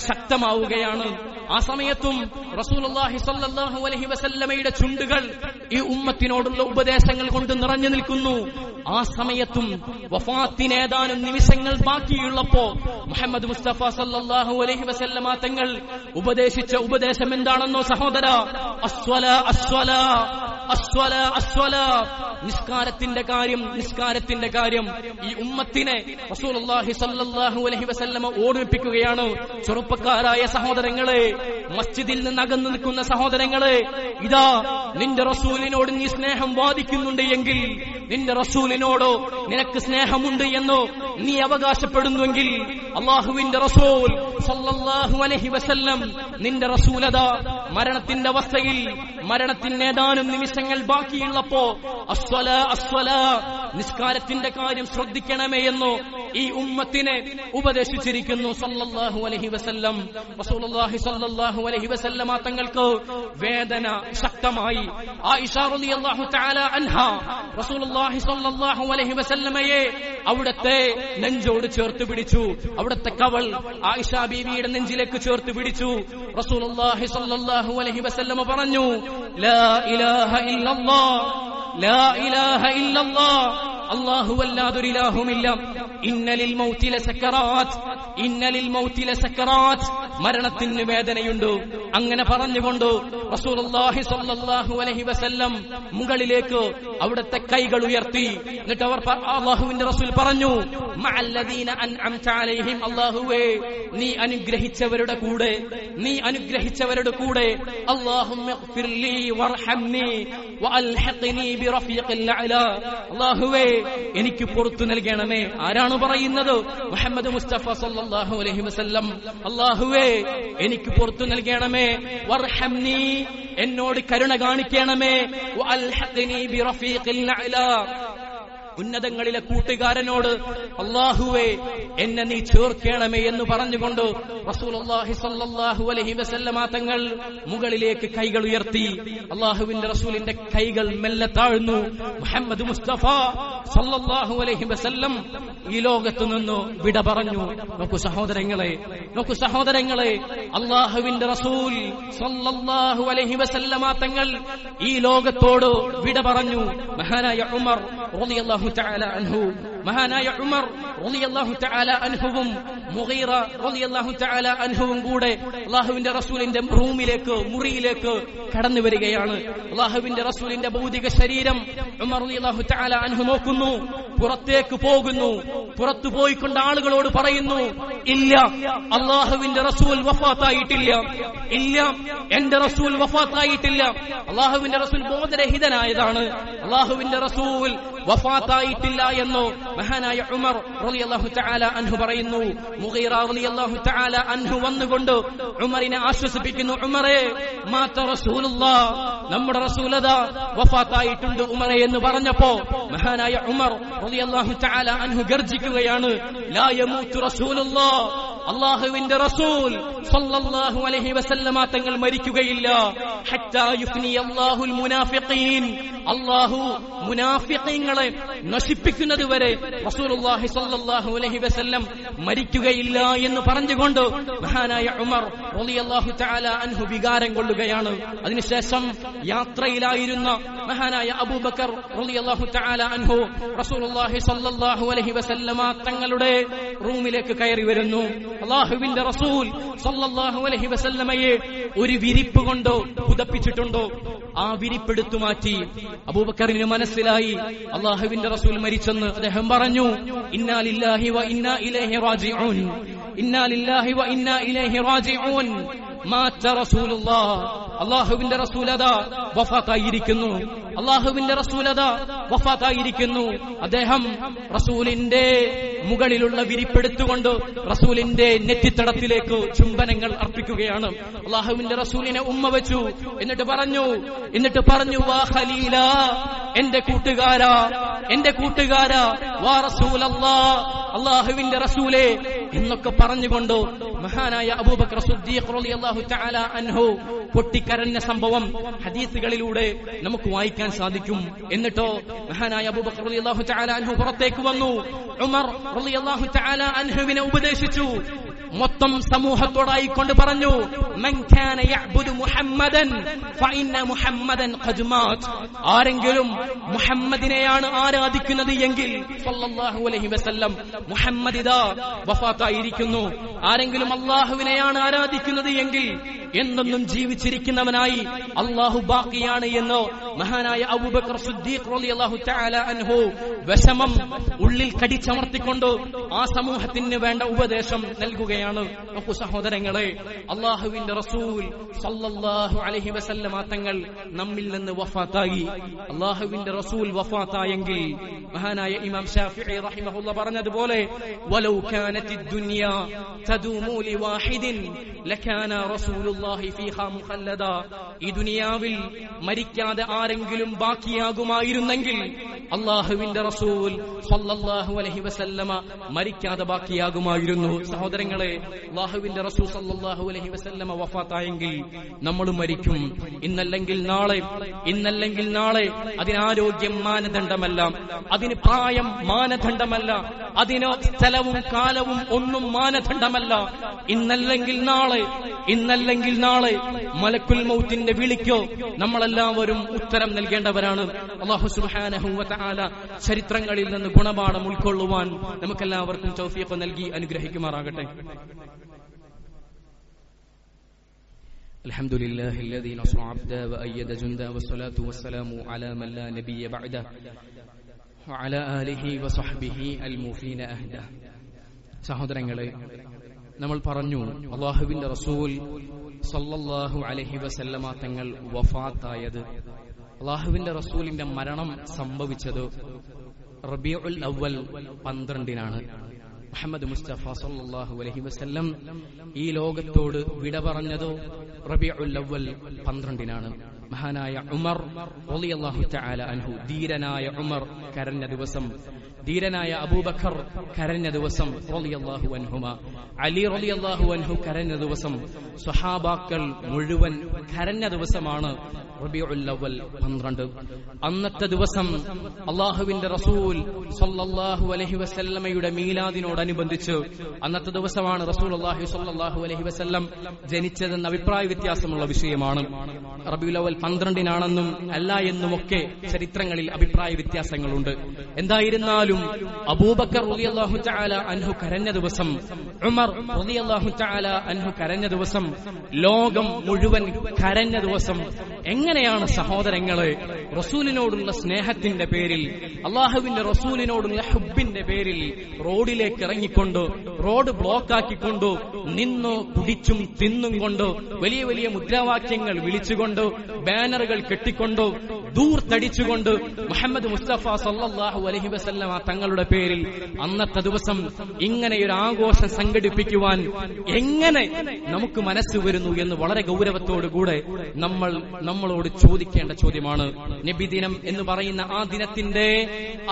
ശക്തമാവുകയാണ്. ആ സമയത്തും റസൂലുള്ളാഹി സ്വല്ലല്ലാഹു അലൈഹി വസല്ലമയുടെ ചുണ്ടുകൾ ഈ ഉമ്മത്തിനോടുള്ള ഉപദേശങ്ങൾ കൊണ്ട് നിറഞ്ഞു നിൽക്കുന്നു. ആ സമയത്തും വഫാത്തിന് ഏതാനും നിമിഷങ്ങൾ ബാക്കിയുള്ളപ്പോ മുഹമ്മദ് മുസ്തഫ സല്ലല്ലാഹു അലൈഹി വസല്ലമ തങ്ങൾ ഉപദേശിച്ച ഉപദേശം എന്താണെന്നോ സഹോദര? അസ്വലാ അസ്വലാ അസ്വലാ അസ്വലാ. നിസ്കാരത്തിന്റെ കാര്യം ഈ ഉമ്മത്തിനെ റസൂലുള്ളാഹി സ്വല്ലല്ലാഹു അലൈഹി വസല്ലമ ഓർമ്മിപ്പിക്കുകയാണ്. ചെറുപ്പക്കാരായ സഹോദരങ്ങളെ, മസ്ജിദിൽ നിന്ന് അകന്നു നിൽക്കുന്ന സഹോദരങ്ങളെ, ഇതാ നിന്റെ റസൂലിനോട് നീ സ്നേഹം വാദിക്കുന്നുണ്ട് എങ്കിൽ, നിന്റെ റസൂലിനോടോ നിനക്ക് സ്നേഹമുണ്ട് എന്നോ നീ അവകാശപ്പെടുന്നുവെങ്കിൽ, അല്ലാഹുവിന്റെ റസൂൽ സല്ലല്ലാഹു അലൈഹി വസല്ലം നിന്റെ റസൂലതാ മരണത്തിന്റെ അവസ്ഥയിൽ, മരണത്തിന് ഏതാനും നിമിഷങ്ങൾ ബാക്കിയുള്ളപ്പോ അസ്വലാ അസ്വലാ, നിസ്കാരത്തിന്റെ കാര്യം ശ്രദ്ധിക്കണമേ എന്നോ ഈ ഉമ്മത്തിനെ ഉപദേശിച്ചിരിക്കുന്നു സല്ലല്ലാഹു അലൈഹി വസല്ലം. റസൂലുള്ളാഹി സ്വല്ലല്ലാഹു അലൈഹി വസല്ലമ തങ്ങൾക്ക് വേദന ശക്തമായി. ആയിഷ റളിയല്ലാഹു തആല അൻഹാ റസൂലുള്ളാഹി സ്വല്ലല്ലാഹു അലൈഹി വസല്ലമയെ അവിടത്തെ നെഞ്ചോട് ചേർത്ത് പിടിച്ചു. അവിടത്തെ കവൾ ആയിഷ ബീവിയുടെ നെഞ്ചിലേക്ക് ചേർത്ത് പിടിച്ചു. റസൂലുള്ളാഹി സ്വല്ലല്ലാഹു അലൈഹി വസല്ലമ പറഞ്ഞു, ലാ ഇലാഹ ഇല്ലല്ലാഹ്, ലാ ഇലാഹ ഇല്ലല്ലാഹ്, അല്ലാഹുവല്ലാതൊരു ഇലാഹുമില്ല. ഇന്നലിൽ മൗതി ലസക്കറാത്ത്, ഇന്നലിൽ മൗതി ലസക്കറാത്ത്, മരണത്തിന് വേദനയുണ്ട്. അങ്ങനെ പറഞ്ഞുകൊണ്ട് റസൂലുള്ളാഹി സ്വല്ലല്ലാഹു അലൈഹി വസല്ലം മുകളിലേക്ക് അവിടുത്തെ കൈകൾ ഉയർത്തി. എന്നിട്ട് അവർ അല്ലാഹുവിന്റെ റസൂൽ പറഞ്ഞു, മഅല്ലദീന അൻഅംത അലൈഹിം, അല്ലാഹുവേ നീ അനുഗ്രഹിച്ചവരുടെ കൂടെ, നീ അനുഗ്രഹിച്ചവരുടെ കൂടെ, അല്ലാഹുമ്മ ഇഗ്ഫിർലി വർഹംനി വഅൽഹിഖ്നി ബിറഫീഖിൽ അഅ്ലാ, അല്ലാഹുവേ എനിക്ക് പുറത്തു നൽകണമേ. ആരാണ് പറയുന്നത്? മുഹമ്മദ് മുസ്തഫ സല്ലല്ലാഹു അലൈഹി വസല്ലം. അല്ലാഹുവേ എനിക്ക് പുറത്തു നൽകണമേ, വർഹംനി എന്നോട് കരുണ കാണിക്കണമേ, വഅൽഹിഖ്നി ബിറഫീഖിൽ അഅ്ലാ, ഉന്നതങ്ങളിലെ കൂട്ടുകാരനോട് അല്ലാഹുവേ എന്നെ നീ ചേർക്കണമേ എന്ന് പറഞ്ഞുകൊണ്ട് റസൂലുള്ളാഹി സ്വല്ലല്ലാഹു അലൈഹി വസല്ലമ തങ്ങൾ മുകളിലേക്ക് കൈകൾ ഉയർത്തി. അല്ലാഹുവിന്റെ റസൂലിന്റെ കൈകൾ മെല്ലെ താഴ്ന്നു. മുഹമ്മദ് മുസ്തഫ സ്വല്ലല്ലാഹു അലൈഹി വസല്ലം ഈ ലോകത്തു നിന്ന് വിട പറഞ്ഞു. നോക്കൂ സഹോദരങ്ങളെ, അല്ലാഹുവിന്റെ റസൂൽ സ്വല്ലല്ലാഹു അലൈഹി വസല്ലമ തങ്ങൾ ഈ ലോകത്തോട് വിട പറഞ്ഞു. മഹാനായ ഉമർ റളിയല്ലാഹു തആല അൻഹു, മഹാനായ ഉമർ റളിയല്ലാഹു തആല അൻഹുവും മുഗീറ റളിയല്ലാഹു തആല അൻഹുവും കൂടെ അല്ലാഹുവിന്റെ റസൂലിന്റെ മുറിയിലേക്ക് കടന്നു വരികയാണ്. അല്ലാഹുവിന്റെ റസൂലിന്റെ ഭൗതിക ശരീരം ഉമർ റളിയല്ലാഹു തആല അൻഹു നോക്കുന്നു, പുറത്തേക്ക് പോകുന്നു. പുറത്തു പോയിക്കൊണ്ട് ആളുകളോട് പറയുന്നു, ഇല്ല, അല്ലാഹുവിന്റെ റസൂൽ വഫാത്തായിട്ടില്ല, ഇല്ല, എന്റെ റസൂൽ വഫാത്തായിട്ടില്ല. അല്ലാഹുവിന്റെ റസൂൽ ബോധരഹിതനായതാണ്, അല്ലാഹുവിന്റെ റസൂൽ വഫാത്തായിട്ടില്ല എന്നോ മഹാനായ ഉമർ റളിയല്ലാഹു തആല അൻഹു പറയുന്നു. മുഗീറ റളിയല്ലാഹു തആല അൻഹു വന്നുകൊണ്ട് ഉമറിനെ ആശ്വസിപ്പിക്കുന്നു. ഉമറേ, മാത റസൂലുള്ളാഹ്, നമ്മുടെ റസൂലദാ വഫാത്തായിട്ടുണ്ട് ഉമറേ എന്ന് പറഞ്ഞപ്പോ മഹാനായ ഉമർ റളിയല്ലാഹു തആല അൻഹു ഗർജിക്കുകയാണ്, ലാ യമൂതു റസൂലുള്ളാഹ്, അല്ലാഹുവിന്റെ റസൂൽ സ്വല്ലല്ലാഹു അലൈഹി വസല്ലമ തങ്ങൾ മരിക്കുകയില്ല. ഹത്താ യുഫ്നി അല്ലാഹുൽ മുനാഫിഖീൻ, അല്ലാഹു മുനാഫിഖീങ്ങളെ നശിപ്പിക്കുന്നത് വരെ റസൂലുള്ളാഹി സ്വല്ലല്ലാഹു അലൈഹി വസല്ലം മരിക്കുകയില്ല എന്ന് പറഞ്ഞുകൊണ്ട് മഹാനായ ഉമർ റളിയല്ലാഹു തആല അൻഹു വികാരം കൊള്ളുകയാണ്. അതിനുശേഷം യാത്രയിലായിരുന്ന മഹാനായ അബൂബക്കർ റളിയല്ലാഹു തആല അൻഹു റസൂലുള്ളാഹി സ്വല്ലല്ലാഹു അലൈഹി വസല്ലമ തങ്ങളുടെ റൂമിലേക്ക് കയറി വരുന്നു. അല്ലാഹുവിന്റെ റസൂൽ സ്വല്ലല്ലാഹു അലൈഹി വസല്ലമയെ ഒരു വിരിപ്പ് കൊണ്ട് പുതപ്പിച്ചിട്ടുണ്ടോ, ആ വിരിപ്പെടുത്തു മാറ്റി. അബൂബക്കറിന് മനസ്സിലായി അല്ലാഹുവിന്റെ റസൂൽ മരിച്ചെന്ന്. അദ്ദേഹം പറഞ്ഞു, ഇന്നാ ലില്ലാഹി വ ഇന്നാ ഇലൈഹി റാജിഊൻ, ഇന്നാ ലില്ലാഹി വ ഇന്നാ ഇലൈഹി റാജിഊൻ, മാത റസൂലുള്ളാഹ്, അല്ലാഹുവിന്റെ റസൂൽ അതാ വഫാത്തായിരിക്കുന്നു, അല്ലാഹുവിന്റെ റസൂൽ അതാ വഫാത്തായിരിക്കുന്നു. അദ്ദേഹം റസൂലിന്റെ മുകളിലുള്ള വിരിപ്പെടുത്തുകൊണ്ട് റസൂലിന്റെ നെറ്റിത്തടത്തിലേക്ക് ചുംബനങ്ങൾ അർപ്പിക്കുകയാണ്. അല്ലാഹുവിന്റെ റസൂലിനെ ഉമ്മ വെച്ചു. എന്നിട്ട് പറഞ്ഞു വാ ഖലീല, എന്റെ കൂട്ടുകാരാ, വാ റസൂലല്ലാഹ്, അല്ലാഹുവിന്റെ റസൂലേ, എന്നൊക്കെ പറഞ്ഞുകൊണ്ട് മഹാനായ അബൂബക്കർ സിദ്ദീഖ് റളിയല്ലാഹു തആല അൻഹു പൊട്ടിക്കരഞ്ഞ സംഭവം ഹദീസുകളിലൂടെ നമുക്ക് വായിക്കാൻ സാധിക്കും. എന്നിട്ടോ മഹാനായ അബൂബക്കർ റളിയല്ലാഹു തആല അൻഹു പുറത്തേക്ക് വന്നു. ഉമർ റളിയല്ലാഹു തആല അൻഹുവിനെ ഉപദേശിച്ചു. മൊത്തം സമൂഹത്തോടായി കൊണ്ട് പറഞ്ഞു, മൻ കാന യഅ്ബുദു മുഹമ്മദൻ ഫഇന്ന മുഹമ്മദൻ ഖദ് മാത്. ആരെങ്കിലും മുഹമ്മദിനെയാണ് ആരാധിക്കുന്നത് എങ്കിൽ സല്ലല്ലാഹു അലൈഹി വസല്ലം മുഹമ്മദ് ഇദാ വഫാത്തായിരിക്കുന്നു. ആരെങ്കിലും അല്ലാഹുവിനെയാണ് ആരാധിക്കുന്നത് എങ്കിൽ എന്നെന്നും ജീവിച്ചിരിക്കുന്നവനായി അല്ലാഹു ബാക്കിയാണ് എന്ന് മഹാനായ അബൂബക്കർ സിദ്ദീഖ് റളിയല്ലാഹു തആല അൻഹു വിഷമം ഉള്ളിൽ കടിച്ചമർത്തിക്കൊണ്ട് ആ സമൂഹത്തിന് വേണ്ട ഉപദേശം നൽകുകയാണ്. നോക്കൂ സഹോദരങ്ങളെ, അല്ലാഹുവിന്റെ റസൂൽ സല്ലല്ലാഹു അലൈഹി വസല്ലം തങ്ങൾ നമ്മിൽ നിന്ന് വഫാത്തായി. അല്ലാഹുവിന്റെ റസൂൽ വഫാത്തായെങ്കിൽ മഹാനായ ഇമാം ശാഫിഈ റഹിമഹുല്ലാഹ് പറഞ്ഞതുപോലെ വലൗ കാനത്തിദ് ദുനിയ തദൂമു ലിവാഹിദിൻ ലകാന റസൂലുള്ളാഹി ഫീഹാ മുഖല്ലദ. ഈ ദുനിയാവിൽ മരിക്കാതെ ആരെങ്കിലും ബാക്കിയാകുമായിരുന്നെങ്കിൽ അല്ലാഹുവിന്റെ റസൂൽ സല്ലല്ലാഹു അലൈഹി വസല്ലമ മരിക്കാതെ ബാക്കിയാകുമായിരുന്നു. സഹോദരങ്ങളെ, അല്ലാഹുവിന്റെ റസൂൽ സല്ലല്ലാഹു അലൈഹി വസല്ലമ വഫാത്തായെങ്കിൽ നമ്മൾ മരിക്കും. ഇന്നല്ലെങ്കിൽ നാളെ അതിനാരോഗ്യം മാനദണ്ഡമല്ല, അതിന് പ്രായം മാനദണ്ഡമല്ല, അതിന് സ്ഥലവും കാലവും ഒന്നും മാനദണ്ഡമല്ല. ഇന്നല്ലെങ്കിൽ നാളെ മലക്കുൽ മൗത്തിന്റെ വിളിക്കോ നമ്മളെല്ലാവരും ഉത്തരം നൽകേണ്ടവരാണ്. അല്ലാഹു സുബ്ഹാനഹു വ തആല ചരിത്രങ്ങളിൽ നിന്ന് ഗുണപാഠം ഉൾക്കൊള്ളുവാൻ നമുക്കെല്ലാവർക്കും തൗഫീഖ് നൽകി അനുഗ്രഹിക്കുമാറാകട്ടെ. അൽഹംദുലില്ലാഹി الذي نصر عبده وأيد جنده والصلاة والسلام على من لا نبي بعده وعلى آله وصحبه الموفين أهده. സഹോദരങ്ങളെ, നമ്മൾ പറഞ്ഞു അല്ലാഹുവിന്റെ റസൂൽ സല്ലല്ലാഹു അലൈഹി വസല്ലമ തങ്ങൾ വഫാത്തായത്, അല്ലാഹുവിന്റെ റസൂലിന്റെ മരണം സംഭവിച്ചത് റബീഉൽ അവ്വൽ 12-നാണ്. മുഹമ്മദ് മുസ്തഫ സല്ലല്ലാഹു അലൈഹി വസല്ലം ഈ ലോകത്തോട് വിട പറഞ്ഞത് റബീഉൽ അവ്വൽ 12-നാണ്. മഹാനായ ഉമർ റളിയല്ലാഹു തആല അൻഹു, ധീരനായ ഉമർ കരഞ്ഞ ദിവസം, ധീരനായ അബൂബക്കർ കരഞ്ഞ ദിവസം റളിയല്ലാഹു അൻഹുമ, അലി റളിയല്ലാഹു അൻഹു കരഞ്ഞ ദിവസം, സ്വഹാബാക്കൾ മുഴുവൻ കരഞ്ഞ ദിവസമാണ് റബീഉൽ അവ്വൽ 12. അന്നത്തെ ദിവസം അല്ലാഹുവിന്റെ റസൂൽ സല്ലല്ലാഹു അലൈഹി വസല്ലമയുടെ മീലാദിനോടനുബന്ധിച്ച് അന്നത്തെ ദിവസമാണ് റസൂലുള്ളാഹി സല്ലല്ലാഹു അലൈഹി വസല്ലം ജനിച്ചതെന്ന അഭിപ്രായ വ്യത്യാസമുള്ള വിഷയമാണ്. റബീഉൽ അവ്വൽ 12-നാണെന്നും അല്ല എന്നുമൊക്കെ ചരിത്രങ്ങളിൽ അഭിപ്രായ വ്യത്യാസങ്ങളുണ്ട്. എന്തായിരുന്നാലും അബൂബക്കർ റളിയല്ലാഹു തആല അൻഹു കരഞ്ഞ ദിവസം, ഉമർ റളിയല്ലാഹു തആല അൻഹു കരഞ്ഞ ദിവസം, ലോകം മുഴുവൻ കരഞ്ഞ ദിവസം. എങ്ങനെയാണ് സഹോദരങ്ങളെ റസൂലിനോടുള്ള സ്നേഹത്തിന്റെ പേരിൽ, അല്ലാഹുവിന്റെ റസൂലിനോടുള്ള ഹുബ്ബിന്റെ പേരിൽ റോഡിലേക്ക് ഇറങ്ങിക്കൊണ്ട്, റോഡ് ബ്ലോക്കാക്കിക്കൊണ്ട്, നിന്നു കുടിച്ചും തിന്നും കൊണ്ട്, വലിയ വലിയ മുദ്രാവാക്യങ്ങൾ വിളിച്ചുകൊണ്ട്, ബാനറുകൾ കെട്ടിക്കൊണ്ട്, ദൂർത്തടിച്ചുകൊണ്ട് മുഹമ്മദ് മുസ്തഫ സല്ലല്ലാഹു അലൈഹി വസല്ലമ തങ്ങളുടെ പേരിൽ അന്നത്തെ ദിവസം ഇങ്ങനെയൊരു ആഘോഷം സംഘടിപ്പിക്കുവാൻ എങ്ങനെ നമുക്ക് മനസ്സ് വരുന്നു എന്ന് വളരെ ഗൗരവത്തോടുകൂടെ നമ്മളോട് ചോദിക്കേണ്ട ചോദ്യമാണ്. നബിദിനം എന്ന് പറയുന്ന ആ ദിനത്തിന്റെ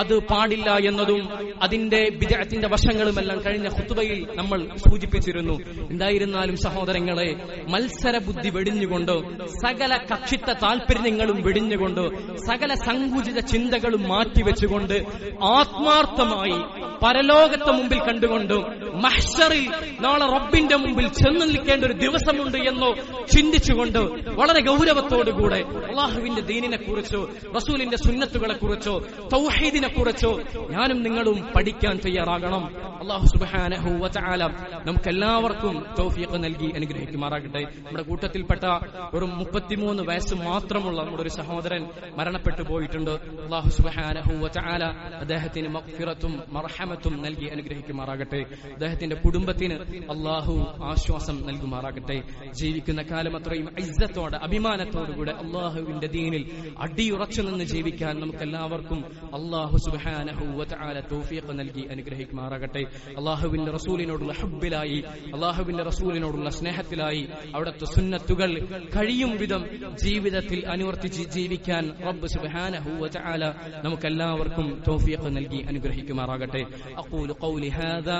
അത് പാടില്ല എന്നതും അതിന്റെ ബിദ്അത്തിന്റെ വശങ്ങളുമെല്ലാം കഴിഞ്ഞ ഖുതുബയിൽ നമ്മൾ സൂചിപ്പിച്ചിരുന്നു. എന്തായിരുന്നാലും സഹോദരങ്ങളെ, മത്സര ബുദ്ധി വെടിഞ്ഞുകൊണ്ട്, സകല കക്ഷിത്വ താല്പര്യങ്ങളും വെടിഞ്ഞുകൊണ്ട്, സകല സങ്കുചിത ചിന്തകളും മാറ്റിവെച്ചുകൊണ്ട്, ആത്മാർത്ഥമായി പരലോകത്തെ മുമ്പിൽ കണ്ടുകൊണ്ട്, മഹ്ശറിൽ നാളെ റബ്ബിന്റെ മുമ്പിൽ ചെന്നു നിൽക്കേണ്ട ഒരു ദിവസമുണ്ട് എന്നോ ചിന്തിച്ചുകൊണ്ട് വളരെ ഗൗരവത്തോടുകൂടെ അല്ലാഹുവിന്റെ ദീനിനെ കുറിച്ചോ റസൂലിന്റെ സുന്നത്തുകളെ കുറിച്ചോ തൗഹീദിനെ കുറിച്ചോ ഞാനും നിങ്ങളും പഠിക്കാൻ തയ്യാറാകണം. അല്ലാഹു സുബ്ഹാനഹു വ തആല നമുക്കെല്ലാവർക്കും തൗഫീഖ് നൽകി അനുഗ്രഹിക്കുമാറാകട്ടെ. നമ്മുടെ കൂട്ടത്തിൽപ്പെട്ട ഒരു 33 വയസ്സ് മാത്രമുള്ള നമ്മുടെ ഒരു സഹോദരൻ മരണപ്പെട്ടു പോയിട്ടുണ്ട്. അല്ലാഹു സുബ്ഹാനഹു വ തആല അദ്ദേഹത്തിന് മഗ്ഫിറത്തും മർഹമത്തും നൽകി അനുഗ്രഹിക്കുമാറാകട്ടെ. അദ്ദേഹത്തിന്റെ കുടുംബത്തിന് അല്ലാഹു ആശ്വാസം നൽകുമാറാകട്ടെ. ജീവിക്കുന്ന കാലം അത്രയും ഇസ്സത്തോടെ അഭിമാനത്തോടുകൂടെ അല്ലാഹുവിന്റെ ദീനിൽ അടിയുറച്ചു നിന്ന് ജീവിക്കാൻ നമുക്കെല്ലാവർക്കും അല്ലാഹു സുബ്ഹാനഹു വ തആല തൗഫീഖ് നൽകി അനുഗ്രഹിക്കുമാറാകട്ടെ. അല്ലാഹുവിന്റെ റസൂലിനോടുള്ള ഹുബ്ബിലായി, അല്ലാഹുവിന്റെ റസൂലിനോടുള്ള സ്നേഹത്തിലായി അവിടുത്തെ സുന്നത്തുകൾ കഴിയും വിധം ജീവിതത്തിൽ അനുവർത്തിച്ച് ജീവിക്കാൻ റബ്ബ് സുബ്ഹാനഹു വ തആല നമുക്കെല്ലാവർക്കും തൗഫീഖ് നൽകി അനുഗ്രഹിക്കുമാറാകട്ടെ. അഖൂലു ഖൗലി ഹാദാ